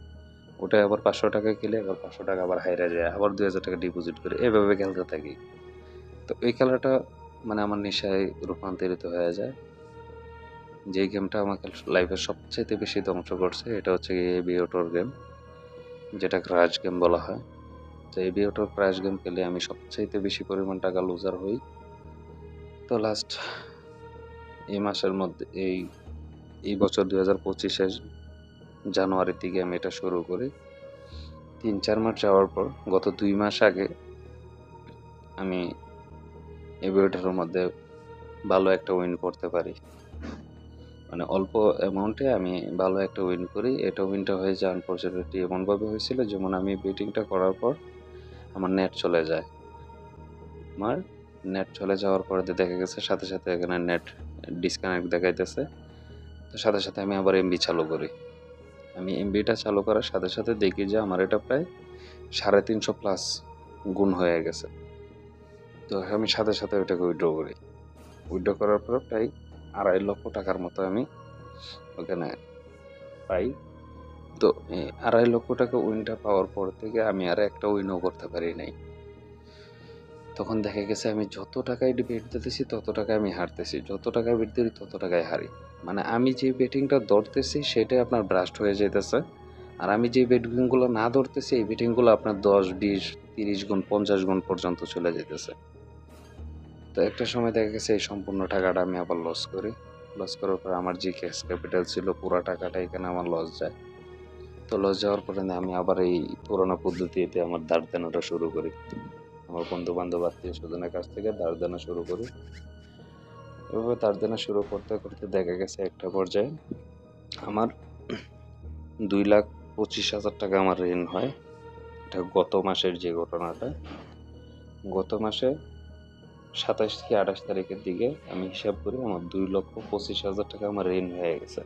ওটাই আবার 500 টাকা খেলে আবার 500 টাকা আবার হাইরা যায়, আবার 2,000 টাকা ডিপোজিট করি, এভাবে খেলতে থাকি। তো এই খেলাটা মানে আমার নেশায় রূপান্তরিত হয়ে যায়। যে গেমটা আমাকে লাইফের সবচাইতে বেশি ধ্বংস করছে এটা হচ্ছে এই বিওটোর গেম, যেটা ক্র্যাশ গেম বলা হয়। তো এই বিওটোর ক্র্যাশ গেম খেলে আমি সবচাইতে বেশি পরিমাণ টাকা লুজার হই। তো লাস্ট এই মাসের মধ্যে এই বছর 2025-এর জানুয়ারির দিকে আমি এটা শুরু করি। 3-4 মাস যাওয়ার পর গত 2 মাস আগে আমি এই বিওটোর মধ্যে ভালো একটা উইন করতে পারি। মানে অল্প অ্যামাউন্টে আমি ভালো একটা উইন করি। এটা উইনটা হয়েছে আনফরচুনেটলি এমনভাবে হয়েছিল, যেমন আমি বেটিংটা করার পর আমার নেট চলে যায়। আমার নেট চলে যাওয়ার পরে দেখা গেছে সাথে সাথে এখানে নেট ডিসকানেক্ট দেখাইতেছে। তো সাথে সাথে আমি আবার এমবি চালু করি। আমি এমবিটা চালু করার সাথে সাথে দেখি যে আমার এটা প্রায় 350+ গুণ হয়ে গেছে। তো আমি সাথে সাথে ওইটাকে উইথড্র করি। উইথড্র করার পর প্রায় 2.5 লক্ষ টাকার মতো আমি ওখানে পাই। তো এই 2.5 লক্ষ টাকা উইনটা পাওয়ার পর থেকে আমি আর একটা উইনও করতে পারি নাই। তখন দেখা গেছে আমি যত টাকায় বেট দিতেছি তত টাকায় আমি হারতেছি, যত টাকায় বেট দিই তত টাকায় হারি। মানে আমি যে বেটিংটা ধরতেছি সেটাই আপনার ব্রাস্ট হয়ে যাইতেছে, আর আমি যে বেটিংগুলো না ধরতেছি এই বেটিংগুলো আপনার 10, 20, 30 গুণ 50 গুণ পর্যন্ত চলে যেতেছে। তো একটা সময় দেখা গেছে এই সম্পূর্ণ টাকাটা আমি আবার লস করি। লস করার পর আমার যে ক্যাশ ক্যাপিটাল ছিল পুরো টাকাটা এখানে আমার লস যায়। তো লস যাওয়ার পরে আমি আবার এই পুরোনো পদ্ধতিতে আমার ধার দেনাটা শুরু করি। আমার বন্ধু বান্ধব আত্মীয় স্বজনের কাছ থেকে ধার দেনা শুরু করি। এভাবে ধার দেনা শুরু করতে করতে দেখা গেছে একটা পর্যায়ে আমার 2,25,000 টাকা আমার ঋণ হয়। এটা গত মাসের যে ঘটনাটা, গত মাসে 27 থেকে 28 তারিখের দিকে আমি হিসাব করি আমার 2,25,000 টাকা আমার ঋণ হয়ে গেছে।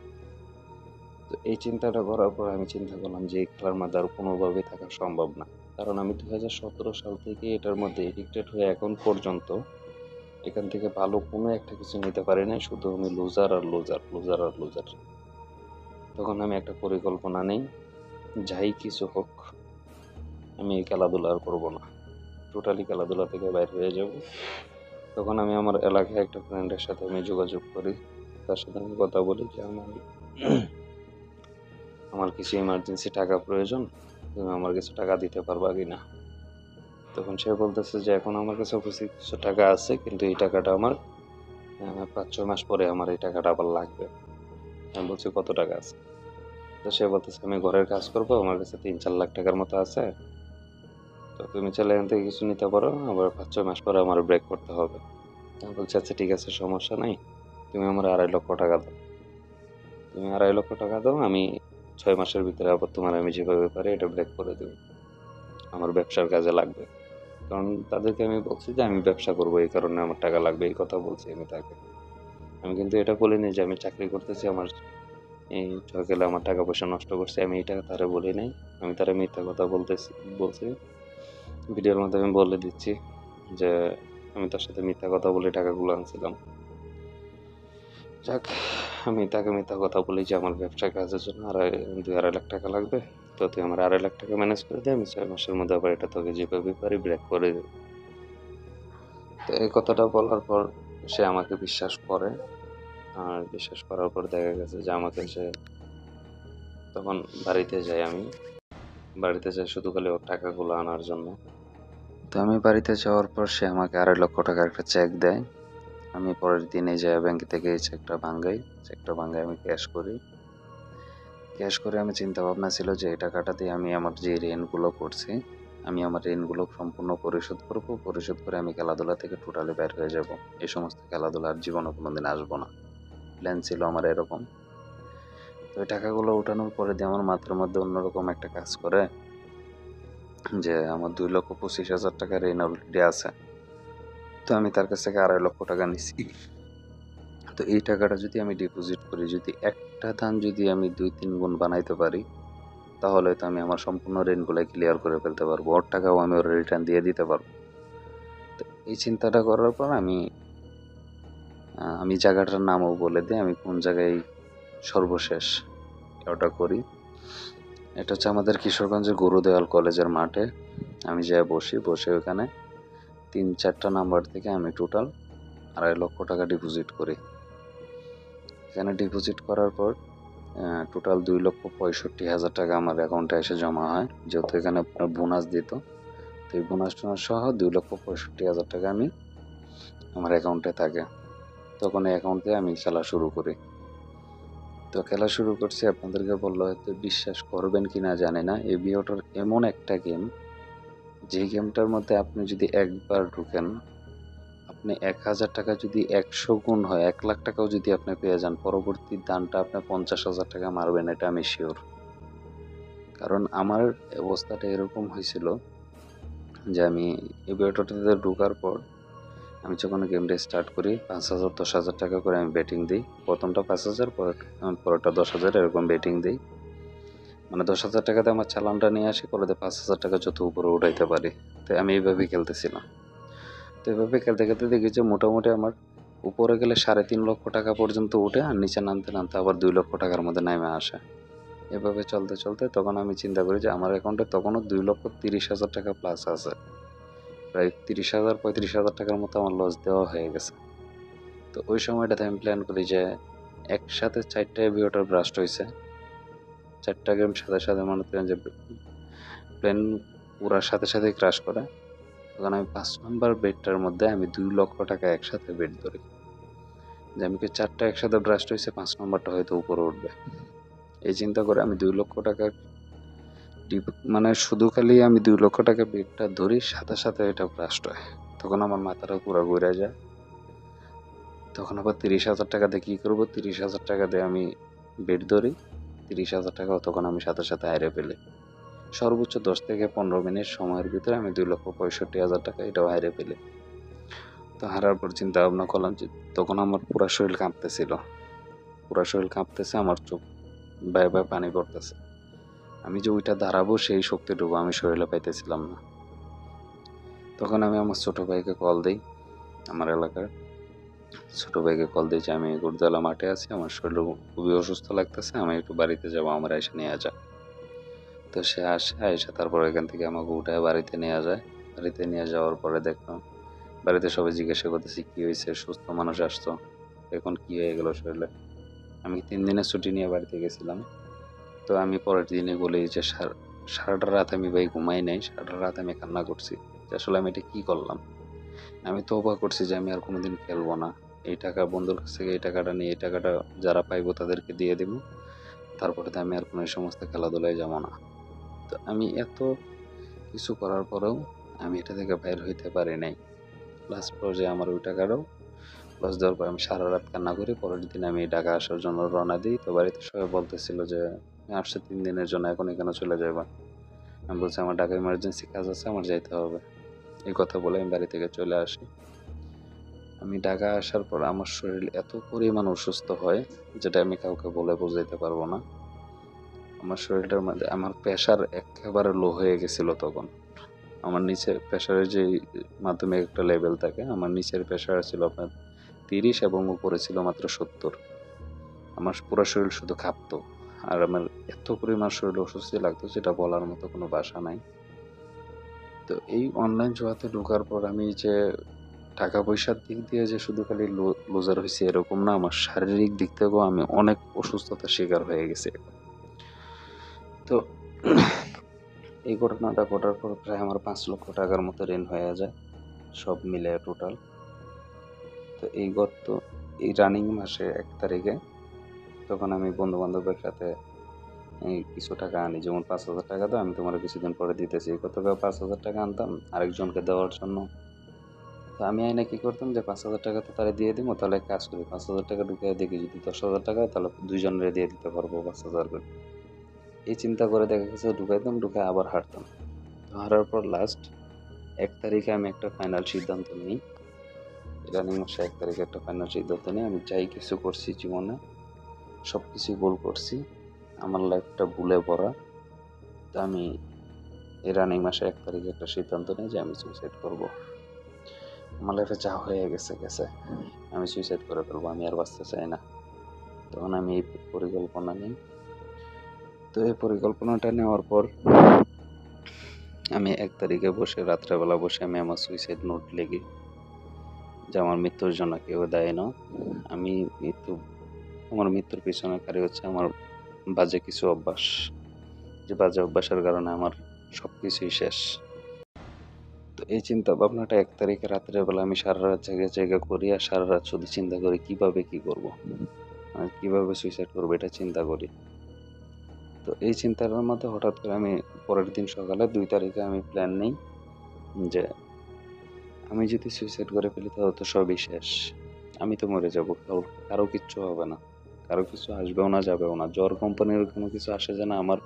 তো এই চিন্তাটা করার পর আমি চিন্তা করলাম যে এই খেলার মধ্যে আর কোনোভাবেই থাকা সম্ভব না। কারণ আমি 2017 সাল থেকে এটার মধ্যে এডিক্টেড হয়ে এখন পর্যন্ত এখান থেকে ভালো কোনো একটা কিছু নিতে পারি নাই, শুধু আমি লুজার আর লুজার, লুজার আর লুজার। তখন আমি একটা পরিকল্পনা নেই, যাই কিছু হোক আমি এই খেলাধুলা আর করবো না, টোটালি খেলাধুলা থেকে বাইর হয়ে যাব। তখন আমি আমার এলাকায় একটা ফ্রেন্ডের সাথে আমি যোগাযোগ করি, তার সাথে আমি কথা বলি যে আমার কিছু ইমার্জেন্সি টাকা প্রয়োজন, তুমি আমার কিছু টাকা দিতে পারবা কিনা। তখন সে বলতেছে যে এখন আমার কাছে অবশ্যই কিছু টাকা আছে, কিন্তু এই টাকাটা আমার 5-6 মাস পরে আমার এই টাকাটা আবার লাগবে। আমি বলছি কত টাকা আছে? তো সে বলতেছে আমি ঘরের কাজ করবো, আমার কাছে 3-4 লাখ টাকার মতো আছে, তো তুমি চাইলে এখান থেকে কিছু নিতে পারো, আবার 5-6 মাস পরে আমার ব্রেক করতে হবে। আমি বলছি আচ্ছা ঠিক আছে, সমস্যা নাই, তুমি আমার 2.5 লক্ষ টাকা দাও। তুমি 2.5 লক্ষ টাকা দাও, আমি 6 মাসের ভিতরে আবার তোমার আমি যেভাবে পারি এটা ব্রেক করে দেবো, আমার ব্যবসার কাজে লাগবে। কারণ তাদেরকে আমি বলছি যে আমি ব্যবসা করবো, এই কারণে আমার টাকা লাগবে, এই কথা বলছি আমি তাকে। আমি কিন্তু এটা বলিনি যে আমি চাকরি করতেছি, আমার এই সকালে আমার টাকা পয়সা নষ্ট করছে, আমি এটা তারা বলি নাই। আমি তারা মিথ্যা কথা বলছি ভিডিওর মধ্যে আমি বলে দিচ্ছি যে আমি তার সাথে মিথ্যা কথা বলে টাকাগুলো আনছিলাম। যাক, আমি তাকে মিথ্যা কথা বলি যে আমার ব্যবসা কাজের জন্য 2-2.5 লাখ টাকা লাগবে, তো তুই আমার 2.5 লাখ টাকা ম্যানেজ করে দে, আমি 6 মাসের মধ্যে আবার এটা তোকে যেভাবে পারি ব্রেক করে দেব। তো এই কথাটা বলার পর সে আমাকে বিশ্বাস করে, আর বিশ্বাস করার পর দেখা গেছে যে আমাকে সে তখন বাড়িতে যাই, আমি বাড়িতে যাই শুধু খালি ওর টাকাগুলো আনার জন্য। তো আমি বাড়িতে যাওয়ার পর সে আমাকে 2.5 লক্ষ টাকার একটা চেক দেয়। আমি পরের দিনে যাই ব্যাংক থেকে এই চেকটা ভাঙাই আমি ক্যাশ করে আমি চিন্তা ভাবনা ছিল যে এই টাকাটা দিয়ে আমি আমার যে ঋণগুলো করছি, আমি আমার ঋণগুলো সম্পূর্ণ পরিশোধ করব, পরিশোধ করে আমি খেলাধুলা থেকে টোটালি বের হয়ে যাব, এই সমস্ত খেলাধুলার জীবনে কোনোদিন আসবো না। প্ল্যান ছিল আমার এরকম। তো এই টাকাগুলো উঠানোর পরে দিয়ে আমার মাথার মধ্যে অন্যরকম একটা কাজ করে যে আমার 2,25,000 টাকা ঋণ অলরেডি আছে। তো আমি তার কাছ থেকে 2.5 লক্ষ টাকা নিছি। তো এই টাকাটা যদি আমি ডিপোজিট করি, যদি একটা ধান যদি আমি 2-3 গুণ বানাইতে পারি, তাহলে তো আমি আমার সম্পূর্ণ ঋণগুলো ক্লিয়ার করে ফেলতে পারবো, ওর টাকাও আমি ওর রিটার্ন দিয়ে দিতে পারবো। তো এই চিন্তাটা করার পর আমি জায়গাটার নামও বলে দিই আমি কোন জায়গায় সর্বশেষ ওটা করি। এটা হচ্ছে আমাদের কিশোরগঞ্জের গুরুদয়াল কলেজের মাঠে। আমি যাই বসে ওখানে 3-4টা নাম্বার থেকে আমি টোটাল 2.5 লক্ষ টাকা ডিপোজিট করি। এখানে ডিপোজিট করার পর টোটাল 2,65,000 টাকা আমার অ্যাকাউন্টে এসে জমা হয়, যেহেতু এখানে আপনার বোনাস দিত। তো এই বোনাস টোনাস সহ 2,65,000 টাকা আমার অ্যাকাউন্টে থাকে। তখন এই অ্যাকাউন্টে আমি খেলা শুরু করি। তো খেলা শুরু করছি, আপনাদেরকে বললে হয়তো বিশ্বাস করবেন কি না জানি না, এই বিওটার এমন একটা গেম, যে গেমটার মধ্যে আপনি যদি একবার ঢুকেন, আপনি 1,000 টাকা যদি 100 গুণ হয়, 1 লাখ টাকাও যদি আপনি পেয়ে যান, পরবর্তী দানটা আপনি 50,000 টাকা মারবেন, এটা আমি শিওর। কারণ আমার অবস্থাটা এরকম হয়েছিল যে আমি এই বিওটাতে ঢোকার পর আমি যখন গেমটা স্টার্ট করি 5,000 10,000 টাকা করে আমি বেটিং দিই। প্রথমটা 5,000 পরেরটা 10,000 এরকম বেটিং দিই। মানে 10,000 টাকাতে আমার চালানটা নিয়ে আসি, পরে 5,000 টাকা যত উপরে উঠাইতে পারি। তো আমি এইভাবেই খেলতেছিলাম। তো এভাবে খেলতে খেলতে দেখি যে মোটামুটি আমার উপরে গেলে 3.5 লক্ষ টাকা পর্যন্ত উঠে, আর নিচে নামতে নামতে আবার 2 লক্ষ টাকার মধ্যে নেমে আসে। এভাবে চলতে চলতে তখন আমি চিন্তা করি যে আমার অ্যাকাউন্টে তখনও 2,30,000 টাকা প্লাস আছে। প্রায় 30,000 35,000 টাকার মতো আমার লস দেওয়া হয়ে গেছে। তো ওই সময়টাতে আমি প্ল্যান করি যে একসাথে 4টা এভিয়েটর ব্রাস্ট হয়েছে। 4টা গেম সাথে সাথে মনে করেন যে প্লেন উড়ার সাথে সাথেই ক্রাশ করে। তখন আমি 5 নম্বর বেডটার মধ্যে আমি 2 লক্ষ টাকা একসাথে বেট ধরি যে আমি কি 4টা একসাথে ব্রাস্ট হয়েছে, 5 নম্বরটা হয়তো উপরে উঠবে। এই চিন্তা করে আমি 2 লক্ষ টাকার মানে শুধু খালি আমি 2 লক্ষ টাকা বেটটা ধরি, সাথে সাথে এটা ব্রাস্ট হয়। তখন আমার মাথাটা পুরো ঘুরে যায়। তখন আবার 30,000 টাকা দিয়ে কী করবো, 30,000 টাকা দিয়ে আমি বেট ধরি। 30,000 টাকাও তখন আমি সাথে সাথে হারিয়ে ফেলি। সর্বোচ্চ 10 থেকে 15 মিনিট সময়ের ভিতরে আমি 2,65,000 টাকা এটাও হারিয়ে ফেলি। তো হারার পর চিন্তা ভাবনা করলাম যে তখন আমার পুরা শরীর কাঁপতেছিল। পুরা শরীর কাঁপতেছে, আমার চোখ বায়ে বায়ে পানি পড়তেছে। আমি যে ওইটা দাঁড়াবো সেই শক্তিটুকু আমি শরীরে পাইতেছিলাম না। তখন আমি আমার ছোট ভাইকে কল দিই, আমার এলাকার ছোট ভাইকে কল দিই যে আমি গুরদালা মাঠে আছি, আমার শরীর খুবই অসুস্থ লাগতেছে, আমি একটু বাড়িতে যাবো, আমার এসে নিয়ে যা। তো সে আসে, এসে তারপর এখান থেকে আমাকে উঠায় বাড়িতে নিয়ে যায়। বাড়িতে নিয়ে যাওয়ার পরে দেখলাম বাড়িতে সবাই জিজ্ঞাসা করতেছি কি হয়েছে, সুস্থ মানুষ আসতো, এখন কি হয়ে গেল শরীরে। আমি 3 দিনের ছুটি নিয়ে বাড়িতে গেছিলাম। তো আমি পরের দিনে বলি যে সারাটা রাত আমি ভাই ঘুমাই নাই, সারাটা রাত আমি কান্না করছি যে আসলে আমি এটা কি করলাম। আমি তওবা করছি যে আমি আর কোনোদিন খেলবো না। এই টাকা বন্ধুর কাছ থেকে এই টাকাটা নিয়ে এই টাকাটা যারা পাইবো তাদেরকে দিয়ে দিব। তারপরে তো আমি আর কোনো এই সমস্ত খেলাধুলায় যাবো না। তো আমি এত কিছু করার পরেও আমি এটা থেকে বাইর হইতে পারি নাই। লাস্ট পর্যায়ে আমার ওই টাকাটাও লস দেওয়ার পর আমি সারা রাত কান্না করি। পরের দিন আমি ঢাকা আসার জন্য রওনা দিই। তো বাড়িতে সবাই বলতেছিল যে আসছে 3 দিনের জন্য, এখন এখানে চলে যাবা। আমি বলছি আমার ঢাকা ইমার্জেন্সি কাজ আছে, আমার যাইতে হবে। এই কথা বলে আমি বাড়ি থেকে চলে আসি। আমি ঢাকা আসার পর আমার শরীর এত পরিমাণ অসুস্থ হয় যেটা আমি কাউকে বলে বোঝাইতে পারবো না। আমার শরীরটার মধ্যে আমার প্রেশার একেবারে লো হয়ে গেছিল তখন। আমার নিচে প্রেশারের যে মাধ্যমিক একটা লেভেল থাকে, আমার নিচের প্রেশার ছিল আপনার 30 এবং উপরে ছিল মাত্র 70। আমার পুরো শরীর শুধু কাঁপতো, আর আমার এত পরিমাণ শরীর অস্বস্তি লাগতো যেটা বলার মতো কোনো ভাষা নাই। তো এই অনলাইন জুয়াতে ঢোকার পর আমি যে টাকা পয়সার দিক দিয়ে যে শুধু খালি লুজার হয়েছি এরকম না, আমার শারীরিক দিক থেকেও আমি অনেক অসুস্থতার শিকার হয়ে গেছি। তো এই ঘটনাটা ঘটার পর প্রায় আমার 5 লক্ষ টাকার মতো ঋণ হয়ে যায়, সব মিলে টোটাল। তো এই রানিং মাসে 1 তারিখে তখন আমি বন্ধু বান্ধবের সাথে কিছু টাকা আনি, যেমন 5,000 টাকা দাও, আমি তোমার কিছুদিন পরে দিতেছি। এই কথা 5,000 টাকা আনতাম আরেকজনকে দেওয়ার জন্য। তো আমি আইনা কি করতাম যে 5,000 টাকা তো তারা দিয়ে দিব, তাহলে কাজ করি 5,000 টাকা ঢুকিয়ে দেখি যদি 10,000 টাকা হয় তাহলে দুইজনের দিয়ে দিতে পারবো 5,000 করে। এই চিন্তা করে দেখা গেছে ঢুকাইতাম, ঢুকায় আবার হারতাম। হারার পর লাস্ট 1 তারিখে আমি একটা ফাইনাল সিদ্ধান্ত নিই। রানিং মাসে 1 তারিখে একটা ফাইনাল সিদ্ধান্ত নিই, আমি যাই কিছু করছি জীবনে সব কিছুই ভুল করছি, আমার লাইফটা ভুলে ভরা। তো আমি এই রানিং মাসে 1 তারিখে একটা সিদ্ধান্ত নিই যে আমি সুইসাইড করবো। আমার লাইফে যা হয়ে গেছে গেছে, আমি সুইসাইড করে ফেলবো, আমি আর বাঁচতে চাই না। তখন আমি এই পরিকল্পনা নিই। তো এই পরিকল্পনাটা নেওয়ার পর আমি 1 তারিখে বসে রাত্রেবেলা বসে আমি আমার সুইসাইড নোট লিখি যে আমার মৃত্যুর জন্য কেউ দায়ী না। আমি আমার মৃত্যুর পিছনে কারণ হচ্ছে আমার বাজে কিছু অভ্যাস, যে বাজে অভ্যাসের কারণে আমার সবকিছুই শেষ। তো এই চিন্তা ভাবনাটা 1 তারিখে রাত্রের বেলা আমি সারা রাত জেগে করি, আর সারা রাত শুধু চিন্তা করি কিভাবে কি করব, কিভাবে সুইসাইড করবো এটা চিন্তা করি। তো এই চিন্তার মধ্যে হঠাৎ করে আমি পরের দিন সকালে 2 তারিখে আমি প্ল্যান নিই যে আমি যদি সুইসাইড করে ফেলি তাহলে তো সবই শেষ, আমি তো মরে যাবো, কারো কিচ্ছু হবে না, কারো কিছু আসবেও না যাবেও না, জ্বর কোম্পানির কোনো কিছু আসে যায় না, আমার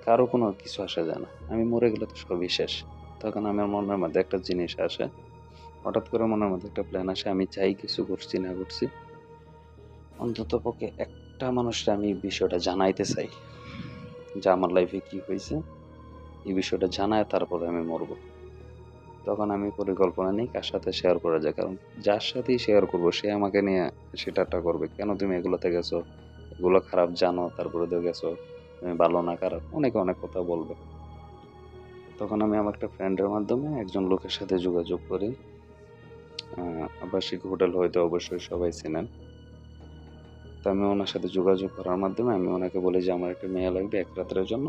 কারো কোনো কিছু আসে যায় না, আমি মরে গেলে তো সবই শেষ। তখন আমার মনের মধ্যে একটা জিনিস আসে হঠাৎ করে মনের মধ্যে একটা প্ল্যান আসে, আমি চাই কিছু করছি না করছি, অন্তত পক্ষে একটা মানুষকে আমি বিষয়টা জানাইতে চাই যে আমার লাইফে কি হয়েছে, এই বিষয়টা জানায় তারপরে আমি মরবো। তখন আমি পরিকল্পনা নিই কার সাথে শেয়ার করা যায়, কারণ যার সাথেই শেয়ার করবো সে আমাকে নিয়ে সেটাটা করবে, কেন তুমি এগুলোতে গেছো, এগুলো খারাপ জানো তারপরে তো গেছো, তুমি ভালো না খারাপ, অনেকে অনেক কথা বলবে। তখন আমি আমার একটা ফ্রেন্ডের মাধ্যমে একজন লোকের সাথে যোগাযোগ করি। আবাসিক হোটেল হয়তো অবশ্যই সবাই চেনেন। তো আমি ওনার সাথে যোগাযোগ করার মাধ্যমে আমি ওনাকে বলি যে আমার একটা মেয়ে লাগবে এক রাতের জন্য,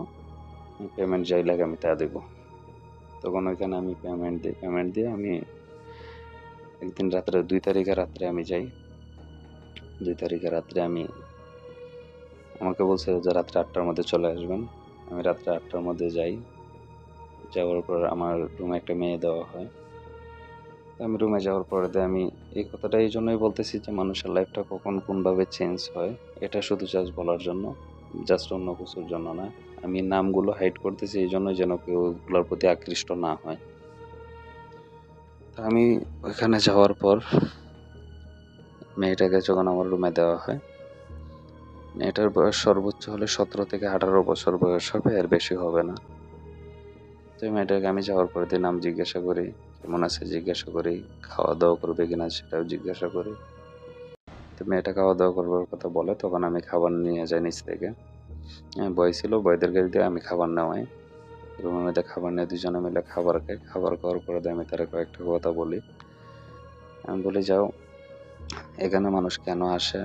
পেমেন্ট যাই লাগে আমি তা দেবো। তখন ওইখানে আমি পেমেন্ট দিয়ে আমি একদিন রাত্রে 2 তারিখে রাত্রে আমি যাই। 2 তারিখে রাত্রে আমাকে বলছে যে রাত্রে 8টার মধ্যে চলে আসবেন। আমি রাত্রে 8টার মধ্যে যাই। যাওয়ার পর আমার রুমে একটা মেয়ে দেওয়া হয়। আমি রুমে যাওয়ার পরে আমি এই কথাটা এই জন্যই বলতেছি যে মানুষের লাইফটা কখন কোনভাবে চেঞ্জ হয়, এটা শুধু জাস্ট বলার জন্য, জাস্ট অন্য কিছুর জন্য না। আমি নামগুলো হাইড করতেছি এই জন্য যেন কেউ ওগুলোর প্রতি আকৃষ্ট না হয়। তা আমি ওইখানে যাওয়ার পর মেয়েটাকে যখন আমার রুমে দেওয়া হয়, মেয়েটার বয়স সর্বোচ্চ হলে 17 থেকে 18 বছর বয়স হবে, এর বেশি হবে না। তো এই মেয়েটাকে আমি যাওয়ার পরে নাম জিজ্ঞাসা করি, কেমন আছে জিজ্ঞাসা করি, খাওয়া দাওয়া করবে কিনা সেটাও জিজ্ঞাসা করি। তো মেয়েটা খাওয়া দাওয়া করবার কথা বলে, তখন আমি খাবার নিয়ে যাই নিচ থেকে। বয় ছিল, বয়দেরকে দিয়ে আমি খাবার নেওয়াই। রুমের মধ্যে খাবার নিয়ে দুজনে মিলে খাবার খাই। খাবার খাওয়ার পরে আমি তারা কয়েকটা কথা বলি। আমি বলি, যাও, এখানে মানুষ কেন আসে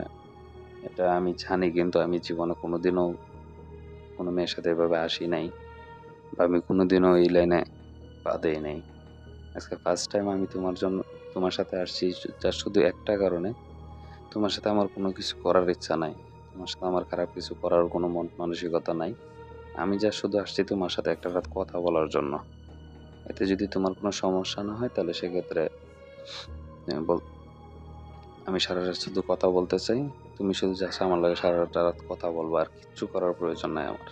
এটা আমি জানি, কিন্তু আমি জীবনে কোনোদিনও কোনো মেয়ের সাথে এভাবে আসি নাই, বা আমি কোনোদিনও এই লাইনে পা দেই নাই। আজকে ফার্স্ট টাইম আমি তোমার সাথে আসছি, যার শুধু একটা কারণে, তোমার সাথে আমার কোনো কিছু করার ইচ্ছা নাই, তোমার সাথে আমার খারাপ কিছু করার কোনো মন মানসিকতা নাই। আমি যা শুধু আসছি তোমার সাথে একটা রাত কথা বলার জন্য। এতে যদি তোমার কোনো সমস্যা না হয় তাহলে সেক্ষেত্রে বল, আমি সারা রাত শুধু কথা বলতে চাই, তুমি শুধু যাচ্ছে আমার লাগে সারা রাত কথা বলবো, আর কিচ্ছু করার প্রয়োজন নাই আমার।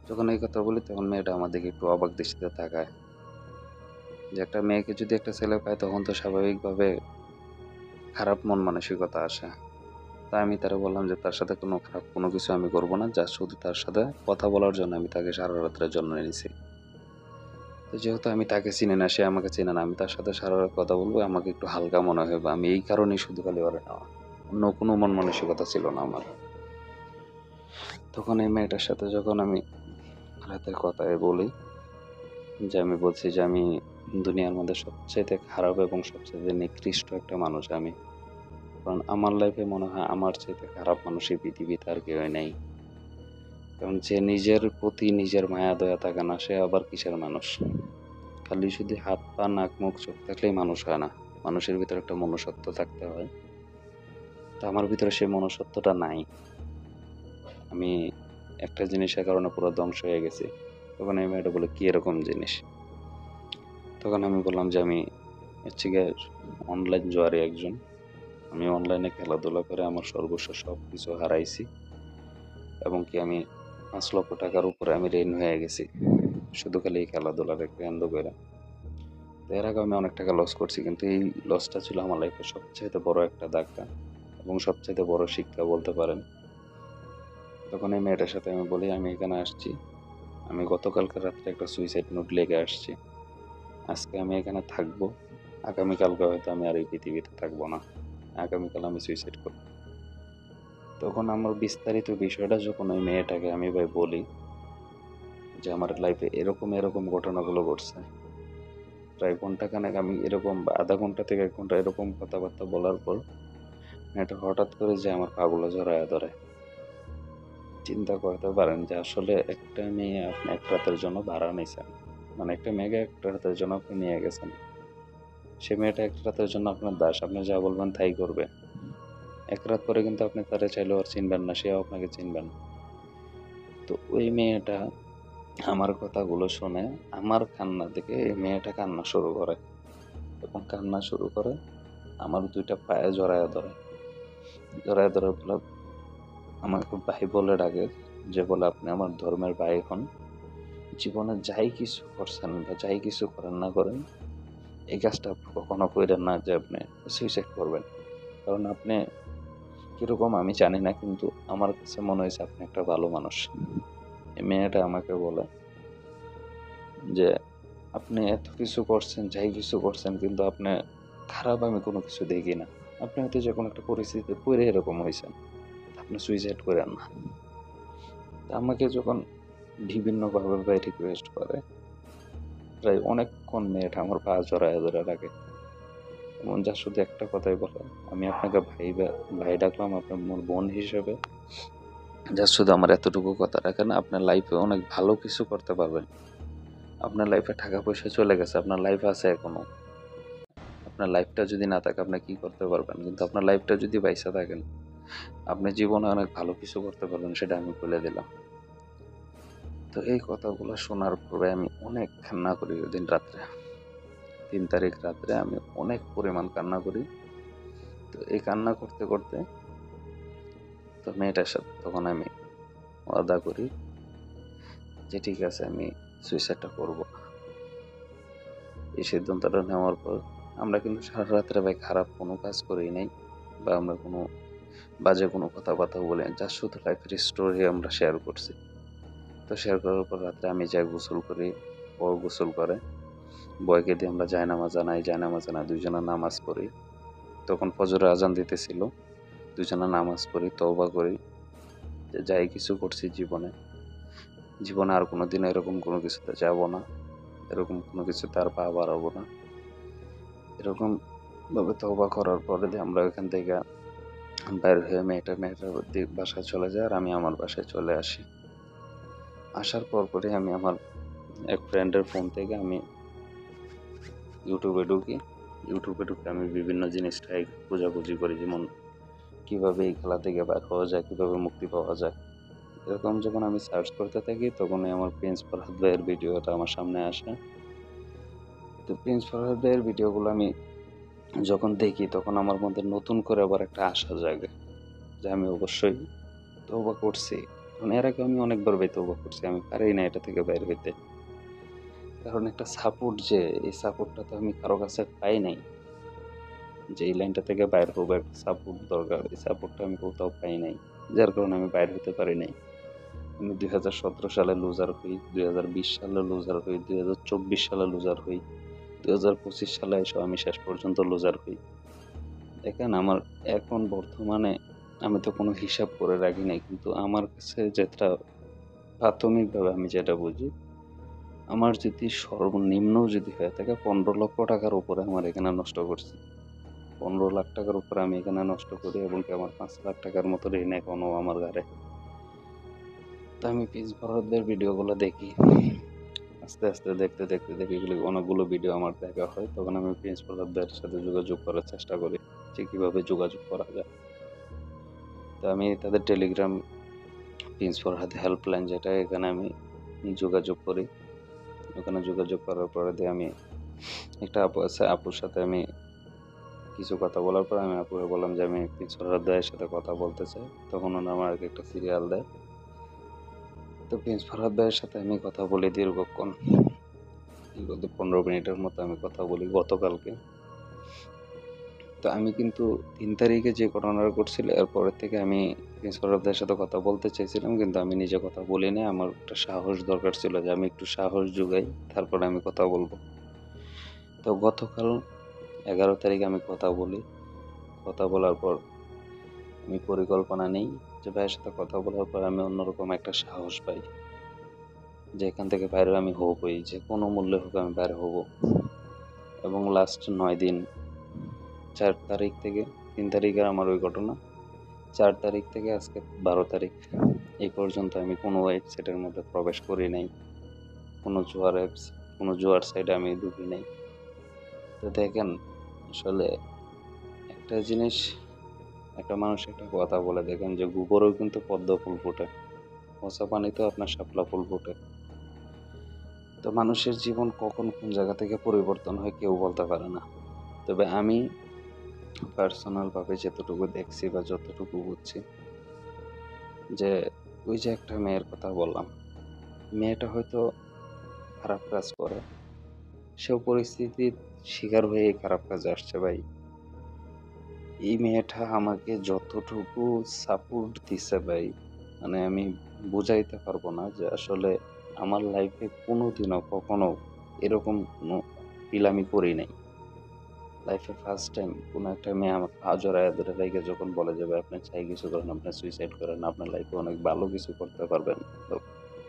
যখন এই কথা বলি তখন মেয়েটা আমার দিকে একটু অবাক দৃষ্টিতে তাকায়, যে একটা মেয়েকে যদি একটা ছেলে পায় তখন তো স্বাভাবিকভাবে খারাপ মন মানসিকতা আসে। তাই আমি তারা বললাম যে তার সাথে কোনো খারাপ কোনো কিছু আমি করবো না, যা শুধু তার সাথে কথা বলার জন্য আমি তাকে সারা রাতের জন্য এনেছি। তো যেহেতু আমি তাকে চিনি না, সে আমাকে চেনে না, আমি তার সাথে সারা রাত কথা বলবো, আমাকে একটু হালকা মনে হবে, আমি এই কারণেই শুধু খালি ওরে নেওয়া, অন্য কোনো মন মানসিকতা ছিল না আমার। তখন এই মেয়েটার সাথে যখন আমি রাতের কথায় বলি, যে আমি বলছি যে আমি দুনিয়ার মধ্যে সবচাইতে খারাপ এবং সবচাইতে নিকৃষ্ট একটা মানুষ আমি, কারণ আমার লাইফে মনে হয় আমার চাইতে খারাপ মানুষ এই পৃথিবীতে আর কেউই নেই। কারণ যে নিজের প্রতি নিজের মায়া দয়া থাকে না, সে আবার কিসের মানুষ? খালি শুধু হাত পা নাক মুখ চোখ থাকলেই মানুষ হয় না, মানুষের ভিতরে একটা মনুষ্যত্ব থাকতে হয়। তো আমার ভিতরে সেই মনুষ্যত্বটা নাই। আমি একটা জিনিসের কারণে পুরো ধ্বংস হয়ে গেছি। তখন এই মেয়েটা বলে, কি এরকম জিনিস? তখন আমি বললাম যে আমি হচ্ছে গিয়ে অনলাইন জুয়ারি একজন, আমি অনলাইনে খেলাধুলা করে আমার সর্বস্ব সব কিছু হারাইছি, এবং কি আমি 5 লক্ষ টাকার উপরে আমি ঋণ হয়ে গেছি, শুধু খালি এই খেলাধুলার কেন্দ্র করে। তো এর আগে আমি অনেক টাকা লস করছি, কিন্তু এই লসটা ছিল আমার লাইফের সবচেয়ে বড় একটা ধাক্কা এবং সবচেয়ে বড় শিক্ষা বলতে পারেন। তখন এই মেয়েটার সাথে আমি বলি, আমি এখানে আসছি, আমি গতকালকে রাত্রে একটা সুইসাইড নোট লেগে আসছি, আজকে আমি এখানে থাকবো, আগামীকালকে হয়তো আমি আর এই পৃথিবীতে থাকবো না, আগামীকাল আমি সুইসাইড করব। তখন আমার বিস্তারিত বিষয়টা যখন ওই মেয়েটাকে আমি ভাই বলি, যে আমার লাইফে এরকম এরকম ঘটনাগুলো ঘটছে, প্রায় ঘন্টাখানেক আমি এরকম, আধা ঘন্টা থেকে 1 ঘন্টা এরকম কথাবার্তা বলার পর মেয়েটা হঠাৎ করে যে আমার পাগুলো জড়ায় ধরে। চিন্তা করতে পারেন যে আসলে একটা মেয়ে আপনি এক রাতের জন্য ভাড়া নিছেন, মানে একটা মেয়েকে এক রাতের জন্য আপনি নিয়ে গেছেন, সে মেয়েটা এক রাতের জন্য আপনার দাস, আপনি যা বলবেন তাই করবে। এক রাত পরে কিন্তু আপনি তারে চাইলেও আর চিনবেন না, সেও আপনাকে চিনবে না। তো ওই মেয়েটা আমার কথাগুলো শুনে আমার কান্না দেখে এই মেয়েটা কান্না শুরু করে, এবং কান্না শুরু করে আমার 2টা পায়ে জড়ায় ধরে, জড়ায় ধরে বলে, আমাকে ভাই বলে ডাকে, যে বলে আপনি আমার ধর্মের ভাই হন, জীবনে যাই কিছু করছেন বা যাই কিছু করেন না করেন, এই কাজটা কখনো কইরেন না যে আপনি সুইসাইড করবেন। কারণ আপনি কিরকম আমি জানি না, কিন্তু আমার কাছে মনে হয়েছে আপনি একটা ভালো মানুষ। এই মেয়েটা আমাকে বলে যে, "আপনি এত কিছু করছেন, যাই কিছু করছেন কিন্তু আপনি খারাপ আমি কোনো কিছু দেখি না। আপনি হয়তো যেকোনো একটা পরিস্থিতিতে পইড়া এরকম হইছেন। আপনি সুইসাইড কইরেন না।" তা আমাকে যখন বিভিন্নভাবে ভাই রিকোয়েস্ট করে, প্রায় অনেকক্ষণ মেয়েটা আমার পা জড়ায়া ধরে রাখে। এমন যা শুধু একটা কথাই বলে, "আমি আপনাকে ভাই ডাকলাম আপনার মোর বোন হিসেবে। জাস্ট শুধু আমার এতটুকু কথা রাখেন, আপনার লাইফে অনেক ভালো কিছু করতে পারবেন। আপনার লাইফে টাকা-পয়সা চলে গেছে, আপনার লাইফ আছে এখনো। আপনার লাইফটা যদি না থাকে আপনি কি করতে পারবেন? কিন্তু আপনার লাইফটা যদি বাইচা থাকেন, আপনি জীবনে অনেক ভালো কিছু করতে পারবেন সেটা আমি বলে দিলাম।" তো এই কথাগুলো শোনার পরে আমি অনেক কান্না করি ওইদিন রাত্রে। ৩ তারিখ রাত্রে আমি অনেক পরিমাণ কান্না করি। তো এই কান্না করতে, করতে তো মেয়েটার সাথে তখন আমি ওয়াদা করি যে ঠিক আছে আমি সুইসাইডটা করব না। এই সিদ্ধান্তটা নেওয়ার পর আমরা কিন্তু সারা রাত্রে ভাই খারাপ কোনো কাজ করি নাই বা আমরা কোনো বাজে কোনো কথাবার্তা বলি নাই। জাস্ট শুধু লাইফের স্টোরি আমরা শেয়ার করছি। তো শেয়ার করার পর রাত্রে আমি যাই গোসল করি, ও গোসল করে। বয়কে দিয়ে আমরা জায়নামাজ আনাই, জায়নামাজ আনায় ২ জনে নামাজ পড়ি। তখন ফজরের আজান দিতেছিল। ২ জনে নামাজ পড়ি, তওবা করি যে যাই কিছু করছি জীবনে, জীবনে আর কোনোদিন এরকম কোনো কিছুতে যাব না। এরকম কোনো কিছুতে আর পা বাড়াবো না। এরকম ভাবে তওবা করার পরে দিয়ে আমরা ওইখান থেকে বাইর হয়ে মেয়েটার বাসায় চলে যায় আর আমি আমার বাসায় চলে আসি। আসার পরপরই আমি আমার এক ফ্রেন্ডের ফোন থেকে আমি ইউটিউবে ঢুকি। ইউটিউবে ঢুকে আমি বিভিন্ন জিনিস খোঁজাখুঁজি করি, যেমন কিভাবে এই খেলা থেকে বের হওয়া যায়, কিভাবে মুক্তি পাওয়া যায়। এরকম যখন আমি সার্চ করতে থাকি তখনই আমার প্রিন্স ফরহাদ ভাইয়ের ভিডিওটা আমার সামনে আসে। তো প্রিন্স ফরহাদ ভাইয়ের ভিডিওগুলো আমি যখন দেখি তখন আমার মধ্যে নতুন করে আবার একটা আশা জাগে যে আমি অবশ্যই তওবা করছি। কারণ এর আগে আমি অনেকবার ভাই তওবা করছি। আমি পারি না এটা থেকে বের হইতে। কারণ একটা সাপোর্ট, যে এই সাপোর্টটা তো আমি কারো কাছে পাই নাই। যে এই লাইনটা থেকে বাইর হবো একটা সাপোর্ট দরকার। এই সাপোর্টটা আমি কোথাও পাই নাই। যার কারণে আমি বাইর হতে পারি নাই। আমি ২০১৭ সালে লুজার হই, ২০২০ সালে লুজার হই, ২০২৪ সালে লুজার হই, ২০২৫ সালে এসেও আমি শেষ পর্যন্ত লুজার হই। দেখেন আমার এখন বর্তমানে আমি তো কোনো হিসাব করে রাখি নাই। কিন্তু আমার কাছে যেটা প্রাথমিকভাবে আমি যেটা বুঝি, আমার যদি সর্বনিম্ন যদি হয়ে থাকে ১৫,০০,০০০ টাকার উপরে আমার এখানে নষ্ট করছি। ১৫,০০,০০০ টাকার উপরে আমি এখানে নষ্ট করি এবং কি আমার ৫,০০,০০০ টাকার মতো ঋণ এখনো আমার ঘাড়ে। তো আমি প্রিন্স ফরহাদের ভিডিওগুলো দেখি। আস্তে, আস্তে দেখতে, দেখতে দেখি এগুলো অনেকগুলো ভিডিও আমার দেখা হয়। তখন আমি প্রিন্স ফরহাদ ভাইয়ের সাথে যোগাযোগ করার চেষ্টা করি যে কিভাবে যোগাযোগ করা যায়। তো আমি তাদের টেলিগ্রাম প্রিন্স ফরহাদ হেল্পলাইন, যেটা এখানে আমি যোগাযোগ করি। ওখানে যোগাযোগ করার পরে দিয়ে আমি একটা আপু আছে, আপুর সাথে আমি কিছু কথা বলার পর আমি আপুকে বললাম যে আমি প্রিন্স ফরহাদ ভাইয়ের সাথে কথা বলতে চাই। তখন উনি আমাকে একটা সিরিয়াল দেয়। তো প্রিন্স ফরহাদ ভাইয়ের সাথে আমি কথা বলি দীর্ঘক্ষণ। বিগত ১৫ মিনিটের মতো আমি কথা বলি গতকালকে। তো আমি কিন্তু ৩ তারিখে যে ঘটনাটা ঘটছিল এর পরের থেকে আমি প্রিন্স ফরহাদ ভাইয়ের সাথে কথা বলতে চাইছিলাম, কিন্তু আমি নিজে কথা বলি নাই। আমার একটা সাহস দরকার ছিল যে আমি একটু সাহস জোগাই, তারপরে আমি কথা বলবো। তো গতকাল ১১ তারিখে আমি কথা বলি। কথা বলার পর আমি পরিকল্পনা নেই যে ভাইয়ের সাথে কথা বলার পর আমি অন্যরকম একটা সাহস পাই যে এখান থেকে বাইরে আমি হবই, যে কোনো মূল্যে হোক আমি বাইরে হব। এবং লাস্ট ৯ দিন, ৪ তারিখ থেকে ৩ তারিখের আমার ওই ঘটনা। ৪ তারিখ থেকে আজকে ১২ তারিখ এই পর্যন্ত আমি কোনো ওয়েবসাইটের মধ্যে প্রবেশ করি নাই। কোনো জুয়ার অ্যাপস, কোনো জুয়ার সাইটে আমি ঢুকি নাই। তো দেখেন আসলে একটা জিনিস, একটা মানুষ একটা কথা বলে দেখেন যে গোবরেও কিন্তু পদ্ম ফুল ফোটে, পচা পানিতেও আপনার শাপলা ফুল ফোটে। তো মানুষের জীবন কখন কোন জায়গা থেকে পরিবর্তন হয় কেউ বলতে পারে না। তবে আমি পার্সোনাল ভাবে যতটুকু দেখছি বা যতটুকু বুঝছি, যে ওই যে একটা মেয়ের কথা বললাম, মেয়েটা হয়তো খারাপ কাজ করে, সেও পরিস্থিতির শিকার হয়ে এই খারাপ কাজে আসছে ভাই। এই মেয়েটা আমাকে যতটুকু সাপোর্ট দিছে ভাই, মানে আমি বুঝাইতে পারবো না যে আসলে আমার লাইফে কোনোদিনও কখনো এরকম কোনো ফিল আমি করি নাই। লাইফে ফার্স্ট টাইম কোনো একটা মেয়ে আমার পা জড়ায় ধরে রেখে যখন বলে যে, "ভাই আপনি চাই কিছু করেন, আপনি সুইসাইড করেন, আপনার লাইফে অনেক ভালো কিছু করতে পারবেন।" তো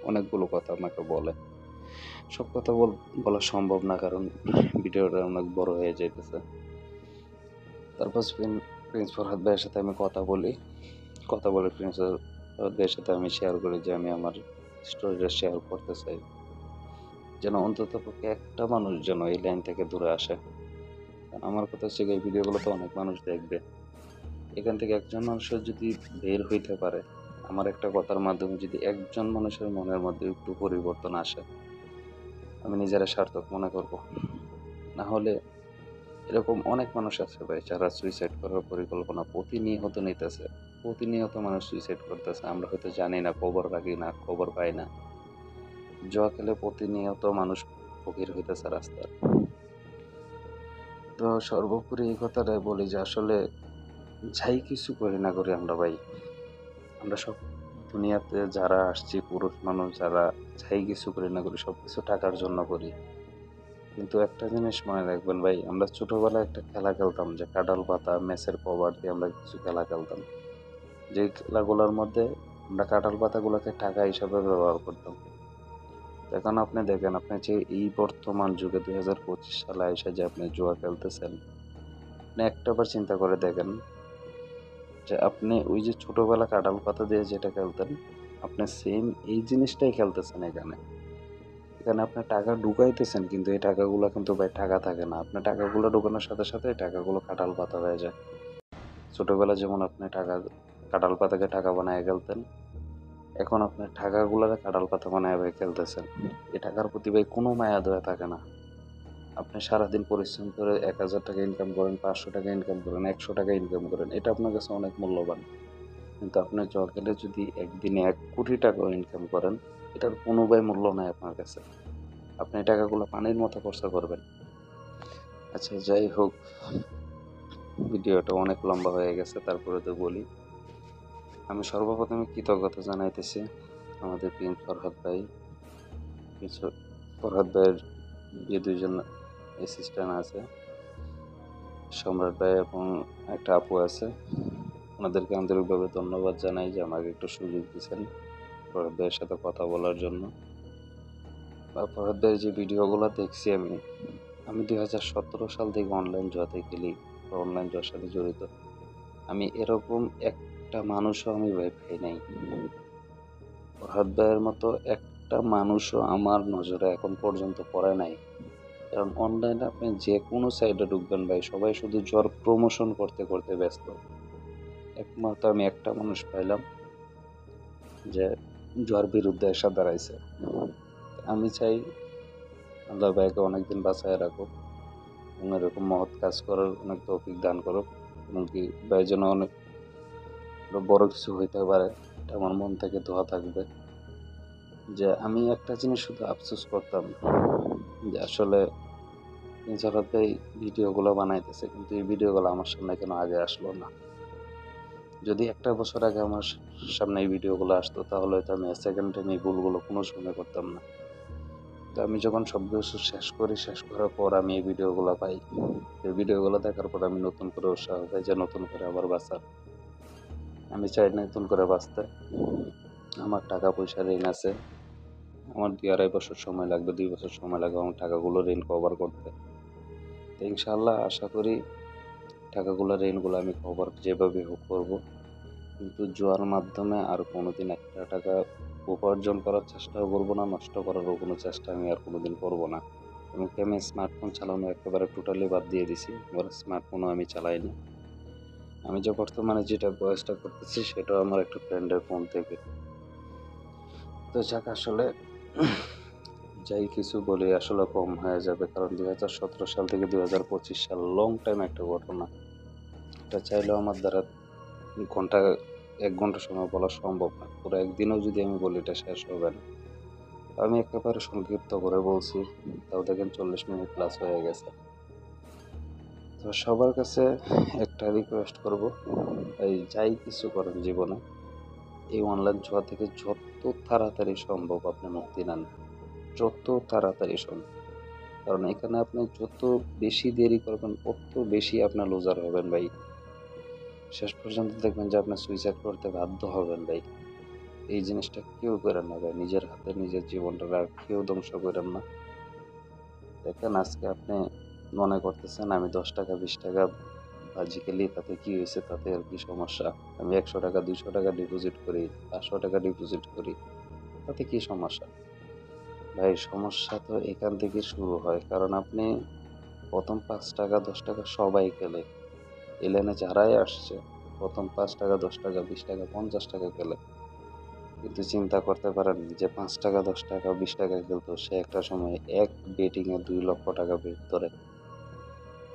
অনেকগুলো কথা আমাকে বলে। সব কথা বলা সম্ভব না, কারণ ভিডিওটা অনেক বড় হয়ে যাইতেছে। তারপর প্রিন্স ফরহাদ ভাইয়ের সাথে আমি কথা বলি। কথা বলে প্রিন্স ফরহাদ ভাইয়ের সাথে আমি শেয়ার করি যে আমি আমার স্টোরিটা শেয়ার করতে চাই। যেন অন্ততপক্ষে একটা মানুষ যেন এই লাইন থেকে দূরে আসে। কারণ আমার কথা হচ্ছে এই ভিডিওগুলো তো অনেক মানুষ দেখবে। এখান থেকে একজন মানুষের যদি বের হইতে পারে, আমার একটা কথার মাধ্যমে যদি একজন মানুষের মনের মধ্যে একটু পরিবর্তন আসে, আমি নিজেরা সার্থক মনে করব। না হলে এরকম অনেক মানুষ আছে ভাই যারা সুইসাইড করার পরিকল্পনা প্রতিনিয়ত নিতেছে। প্রতিনিয়ত মানুষ সুইসাইড করতেছে। আমরা হয়তো জানি না, খবর রাখি না, খবর পাই না। জুয়া খেলে প্রতিনিয়ত মানুষ ফকির হইতেছে রাস্তার। তো সর্বোপরি এই কথাটাই বলি যে আসলে যাই কিছু করি না করি আমরা ভাই, আমরা সব দুনিয়াতে যারা আসছি, পুরুষ মানুষ যারা, যাই কিছু করি না করি সবকিছু টাকার জন্য করি। কিন্তু একটা জিনিস মনে রাখবেন ভাই, আমরা ছোটবেলায় একটা খেলা খেলতাম যে কাঁঠাল পাতা, মেসের কভার দিয়ে আমরা কিছু খেলা খেলতাম। যে খেলাগুলোর মধ্যে আমরা কাঁঠাল পাতাগুলোকে টাকা হিসাবে ব্যবহার করতাম। তো এখন আপনি দেখেন, আপনি যে এই বর্তমান যুগে 2025 সালে এসে যে আপনি জুয়া খেলতেছেন, আপনি একটাবার চিন্তা করে দেখেন যে আপনি ওই যে ছোটবেলা কাঁঠাল পাতা দিয়ে যেটা খেলতেন, আপনি সেম এই জিনিসটাই খেলতেছেন এখানে। এখানে আপনি টাকা ঢুকাইতেছেন, কিন্তু এই টাকাগুলো কিন্তু ভাই টাকা থাকে না। আপনার টাকাগুলো ঢোকানোর সাথে সাথে এই টাকাগুলো কাঁঠাল পাতা হয়ে যায়। ছোটবেলায় যেমন আপনি কাঁঠাল পাতাকে টাকা বানায় খেলতেন, এখন আপনার টাকাগুলোরে কাঁঠাল পাতা বানায় ভাই খেলতেছেন। এই টাকার প্রতি ভাই কোনো মায়া দয়া থাকে না। আপনি সারাদিন পরিশ্রম করে ১,০০০ টাকা ইনকাম করেন, ৫০০ টাকা ইনকাম করেন, ১০০ টাকা ইনকাম করেন। এটা আপনার কাছে অনেক মূল্যবান। কিন্তু আপনি জুয়া খেলে যদি একদিনে ১,০০,০০,০০০ টাকাও ইনকাম করেন, এটার কোনো ভাই মূল্য নাই আপনার কাছে। আপনি এই টাকাগুলো পানির মতো খরচা করবেন। আচ্ছা যাই হোক, ভিডিওটা অনেক লম্বা হয়ে গেছে, তারপরে তো বলি। আমি সর্বপ্রথমে কৃতজ্ঞতা জানাইতেছি আমাদের প্রিন্স ফরহাদ ভাই, প্রিন্স ফরহাদ ভাইয়ের যে ২ জন অ্যাসিস্ট্যান্ট আছে, সম্রাট ভাই এবং একটা আপু আছে। ওনাদেরকে আন্তরিকভাবে ধন্যবাদ জানাই যে আমাকে একটু সুযোগ দিছেন ফরহাদ ভাইয়ের সাথে কথা বলার জন্য। বা ফরহাদ ভাইয়ের যে ভিডিওগুলো দেখছি আমি ২০১৭ সাল থেকে অনলাইন জুয়াতে খেলি বা অনলাইন জুয়ার সাথে জড়িত। আমি এরকম একটা মানুষও আমি ভাই পাই নাই। ফরহাদ ভাইয়ের মতো একটা মানুষও আমার নজরে এখন পর্যন্ত পড়ে নাই। কারণ অনলাইনে আপনি যেকোনো সাইটে ঢুকবেন ভাই, সবাই শুধু জুয়ার প্রমোশন করতে করতে ব্যস্ত। একমাত্র আমি একটা মানুষ পাইলাম যে জুয়ার বিরুদ্ধে এসে দাঁড়াইছে। আমি চাই আল্লাহ ভাইকে অনেকদিন বাঁচায় রাখুক এবং এরকম মহৎ কাজ করার অনেক তৌফিক দান করুক, এমনকি ভাই যেন অনেক বড় কিছু হইতে পারে, এটা আমার মন থেকে দোয়া থাকবে। যে আমি একটা জিনিস শুধু আফসোস করতাম যে আসলে নিজারত ভাই ভিডিওগুলো বানাইতেছে, কিন্তু এই ভিডিওগুলো আমার সামনে কেন আগে আসলো না। যদি একটা বছর আগে আমার সামনে এই ভিডিওগুলো আসতো, তাহলে হয়তো আমি সেকেন্ড টাইম এই ভুলগুলো কোনো সময় করতাম না। তো আমি যখন সব কিছু শেষ করি, শেষ করার পর আমি এই ভিডিওগুলো পাই। এই ভিডিওগুলো দেখার পর আমি নতুন করে উৎসাহ পাই যে নতুন করে আবার বাঁচার। আমি চাই নতুন করে বাঁচতে। আমার টাকা পয়সা ঋণ আছে। আমার ২-২.৫ বছর সময় লাগবে, ২ বছর সময় লাগবে আমার টাকাগুলো ঋণ কভার করতে। তো ইনশাআল্লাহ আশা করি টাকাগুলো, ঋণগুলো আমি কভার যেভাবে হোক করবো। কিন্তু জুয়ার মাধ্যমে আর কোনোদিন একটা টাকা উপার্জন করার চেষ্টাও করব না, নষ্ট করারও কোনো চেষ্টা আমি আর কোনোদিন করব না। এমনকি আমি স্মার্টফোন চালানো একেবারে টোটালি বাদ দিয়ে দিছি। এবার স্মার্টফোনও আমি চালাই না। আমি যে বর্তমানে যেটা বয়সটা করতেছি সেটাও আমার একটা ফ্রেন্ডের ফোন থেকে। তো যাক, আসলে যাই কিছু বলি আসলে কম হয়ে যাবে, কারণ ২০১৭ সাল থেকে ২০২৫ সাল লং টাইম একটা ঘটনা। এটা চাইলেও আমার দ্বারা ঘন্টা ১ ঘন্টা সময় বলা সম্ভব না। পুরো একদিনেও যদি আমি বলি এটা শেষ হবে না। আমি একেবারে সংক্ষিপ্ত করে বলছি, তাও দেখেন 40 মিনিট প্লাস হয়ে গেছে। তো সবার কাছে একটা রিকোয়েস্ট করব, এই যাই কিছু করেন জীবনে, এই অনলাইন জুয়া থেকে যত তাড়াতাড়ি সম্ভব আপনি মুক্তি নেন, যত তাড়াতাড়ি সম্ভব। কারণ এখানে আপনি যত বেশি দেরি করবেন তত বেশি আপনার লুজার হবেন ভাই। শেষ পর্যন্ত দেখবেন যে আপনি সুইসাইড করতে বাধ্য হবেন ভাই। এই জিনিসটা কেউ করেন না ভাই, নিজের হাতে নিজের জীবনটা আর কেউ ধ্বংস করেন না। দেখেন আজকে আপনি মনে করতেছেন আমি 10 টাকা 20 টাকা বাজি খেলি, তাতে কি হয়েছে, তাতে আর কি সমস্যা, আমি 100 টাকা 200 টাকা ডিপোজিট করি, 500 টাকা ডিপোজিট করি, তাতে কি সমস্যা? ভাই সমস্যা তো এখান থেকে শুরু হয়, কারণ আপনি প্রথম 5 টাকা 10 টাকা সবাই খেলে, এই লাইনে যারাই আসছে প্রথম 5 টাকা 10 টাকা 20 টাকা 50 টাকা খেলে, কিন্তু চিন্তা করতে পারেন যে 5 টাকা 10 টাকা 20 টাকা খেলতো সে একটা সময় এক বেটিং এ 2 লক্ষ টাকা বেট ধরে,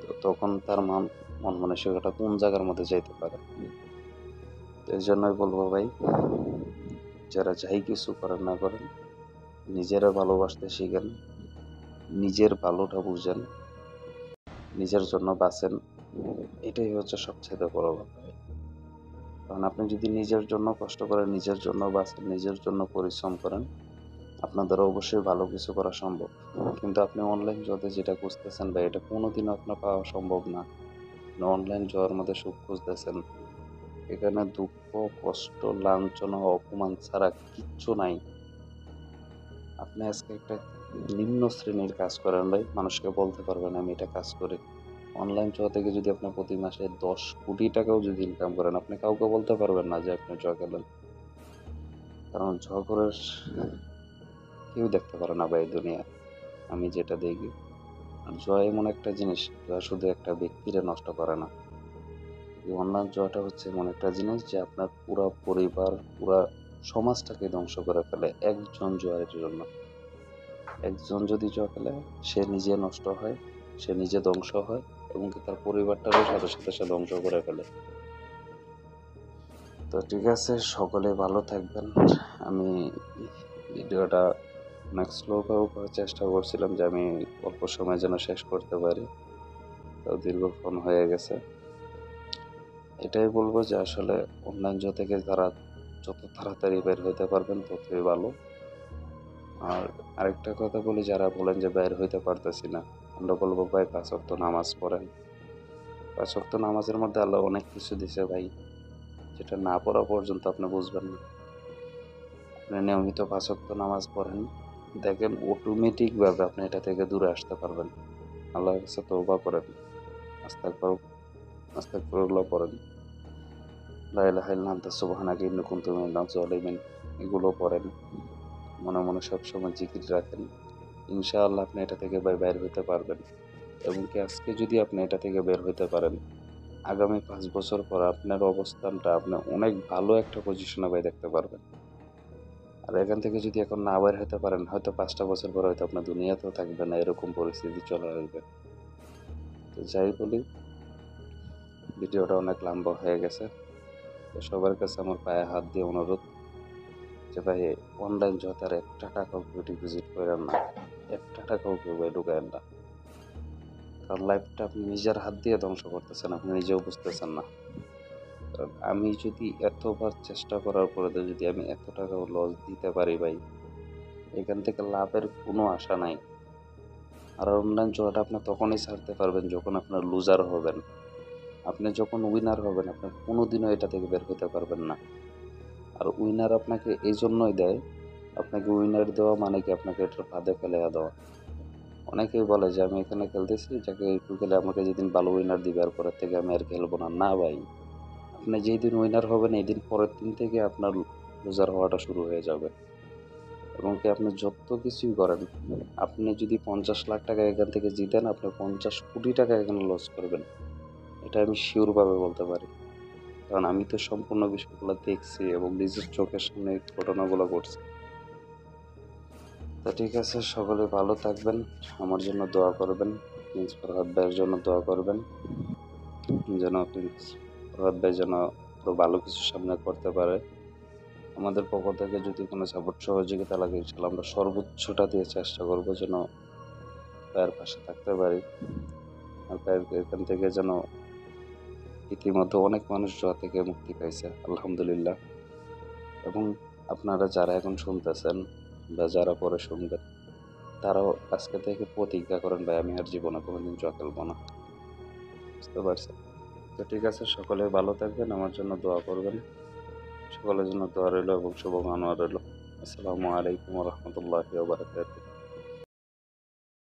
তো তখন তার মন মানসিকতা কোন জায়গার মধ্যে যাইতে পারে। তো এই জন্যই বলবো ভাই, যারা যাই কিছু করেন না করেন, নিজেরা ভালোবাসতে শিখেন, নিজের ভালোটা বুঝেন, নিজের জন্য বাঁচেন, এটাই হচ্ছে সবচেয়ে বড় কথা ভাই। কারণ আপনি যদি নিজের জন্য কষ্ট করেন, নিজের জন্য বাঁচেন, নিজের জন্য পরিশ্রম করেন, আপনার দ্বারা অবশ্যই ভালো কিছু করা সম্ভব। কিন্তু আপনি অনলাইন জুয়াতে যেটা খুঁজতেছেন ভাই, এটা কোনোদিনও আপনার পাওয়া সম্ভব না। অনলাইন জুয়ার মধ্যে সুখ খুঁজতেছেন, এখানে দুঃখ, কষ্ট, লাঞ্ছনা, অপমান ছাড়া কিচ্ছু নাই। আপনি আজকে একটা নিম্ন শ্রেণীর কাজ করেন ভাই, মানুষকে বলতে পারবেন আমি এটা কাজ করি। অনলাইন জুয়া থেকে যদি আপনি প্রতি মাসে 10 কোটি টাকাও যদি ইনকাম করেন, আপনি কাউকে বলতে পারবেন না যে আপনি জুয়া খেলেন। কারণ জুয়া করে কেউ দেখতে পারে না ভাই দুনিয়া, আমি যেটা দেখি। আর জুয়া এমন একটা জিনিস, জুয়া শুধু একটা ব্যক্তিরে নষ্ট করে না, এই অনলাইন জুয়াটা হচ্ছে এমন একটা জিনিস যে আপনার পুরা পরিবার, পুরা সমাজটাকে ধ্বংস করে ফেলে একজন জুয়ারের জন্য। একজন যদি জুয়া খেলে, সে নিজে নষ্ট হয়, সে নিজে ধ্বংস হয়, এবং কি তার পরিবারটারও সাথে সাথে সে ধ্বংস করে ফেলে। তো ঠিক আছে, সকলে ভালো থাকবেন। আমি ভিডিওটা অনেক স্লো করার চেষ্টা করছিলাম যে আমি অল্প সময় যেন শেষ করতে পারি, তো দীর্ঘক্ষণ হয়ে গেছে। এটাই বলবো যে আসলে অনলাইন জুয়া থেকে তারা যত তাড়াতাড়ি বের হতে পারবেন ততই ভালো। আর আরেকটা কথা বলি, যারা বলেন যে বের হইতে পারতেছি না, আমরা বলবো ভাই 5 ওয়াক্ত নামাজ পড়েন। 5 ওয়াক্ত নামাজের মধ্যে আল্লাহ অনেক কিছু দিছে ভাই, যেটা না পড়া পর্যন্ত আপনি বুঝবেন না। আপনি নিয়মিত 5 ওয়াক্ত নামাজ পড়েন, দেখেন অটোমেটিক ভাবে আপনি এটা থেকে দূরে আসতে পারবেন। আল্লাহর কাছে তওবা করেন, আস্তাগফিরুল্লাহ পড়েন, লা ইলাহা ইল্লা আনতা সুবহানাকা ইন্নী কুনতু মিনাজ জালিমিন, এগুলো পড়েন, মনে মনে সবসময় জিকির রাখেন। ইনশাআল্লাহ আপনি এটা থেকে ভাই বের হইতে পারবেন। এবং কি আজকে যদি আপনি এটা থেকে বের হইতে পারেন, আগামী 5 বছর পর আপনার অবস্থানটা আপনি অনেক ভালো একটা পজিশনে ভাই দেখতে পারবেন। আর এখান থেকে যদি এখন না বের হতে পারেন, হয়তো 5টা বছর পর হয়তো আপনার দুনিয়াতেও থাকবে না, এরকম পরিস্থিতি চলে আসবে। তো যাই বলি, ভিডিওটা অনেক লম্বা হয়ে গেছে। তো সবার কাছে আমার পায়ে হাত দিয়ে অনুরোধ যে ভাই, অনলাইন জুয়াতে আর একটা টাকাও কেউ ডিপোজিট করেন না, একটা টাকাও কেউ ভাই ঢুকায়েন না। কারণ লাইফটা আপনি নিজের হাত দিয়ে ধ্বংস করতেছেন, আপনি নিজেও বুঝতেছেন না। কারণ আমি যদি এতবার চেষ্টা করার পরে যদি আমি এত টাকাও লস দিতে পারি ভাই, এখান থেকে লাভের কোনো আশা নাই। আর অনলাইন জুয়াটা আপনি তখনই ছাড়তে পারবেন যখন আপনার লুজার হবেন। আপনি যখন উইনার হবেন, আপনি কোনোদিনও এটা থেকে বের হতে পারবেন না। আর উইনার আপনাকে এই জন্যই দেয়, আপনাকে উইনার দেওয়া মানে কি আপনাকে এটার ফাঁদে ফেলে দেওয়া। অনেকেই বলে যে আমি এখানে খেলতেছি, যাকে একটু খেলে আমাকে যেদিন ভালো উইনার দিবে আর পরের থেকে আমি আর খেলবো না। না ভাই, আপনি যেই দিন উইনার হবেন এই দিন পরের দিন থেকে আপনার লুজার হওয়াটা শুরু হয়ে যাবে। এবং কি আপনি যত কিছুই করেন, আপনি যদি 50 লাখ টাকা এখান থেকে জিতেন, আপনি 50 কোটি টাকা এখানে লস করবেন, এটা আমি শিওর ভাবে বলতে পারি। কারণ আমি তো সম্পূর্ণ বিষয়গুলো দেখছি এবং নিজের চোখের সামনে এই ঘটনাগুলো ঘটছে। তো ঠিক আছে, সকলে ভালো থাকবেন, আমার জন্য দোয়া করবেন, প্রিন্স ফরহাদ ভাইয়ের জন্য দোয়া করবেন, যেন প্রিন্স ফরহাদ ভাই যেন আরো ভালো কিছু সামনে করতে পারে। আমাদের পক্ষ থেকে যদি কোনো সাপোর্ট সহযোগিতা লাগে ইনশাল্লাহ আমরা সর্বোচ্চটা দিয়ে চেষ্টা করবো যেন ভাইয়ের পাশে থাকতে পারি। আর ভাইয়ের এখান থেকে যেন ইতিমধ্যে অনেক মানুষ জুয়া থেকে মুক্তি পাইছে আলহামদুলিল্লাহ। এবং আপনারা যারা এখন শুনতেছেন বা যারা পরে শুনবেন তারাও আজকে থেকে প্রতিজ্ঞা করেন ভাই আমি আর জীবনে কোনোদিন জুয়া খেলবো না। বুঝতে পারছেন? তো ঠিক আছে, সকলে ভালো থাকবেন, আমার জন্য দোয়া করবেন। সকলের জন্য দোয়া রইল এবং শুভকামনা রইল। আসসালামু আলাইকুম ওয়া রাহমাতুল্লাহি ওয়া বারাকাতুহু।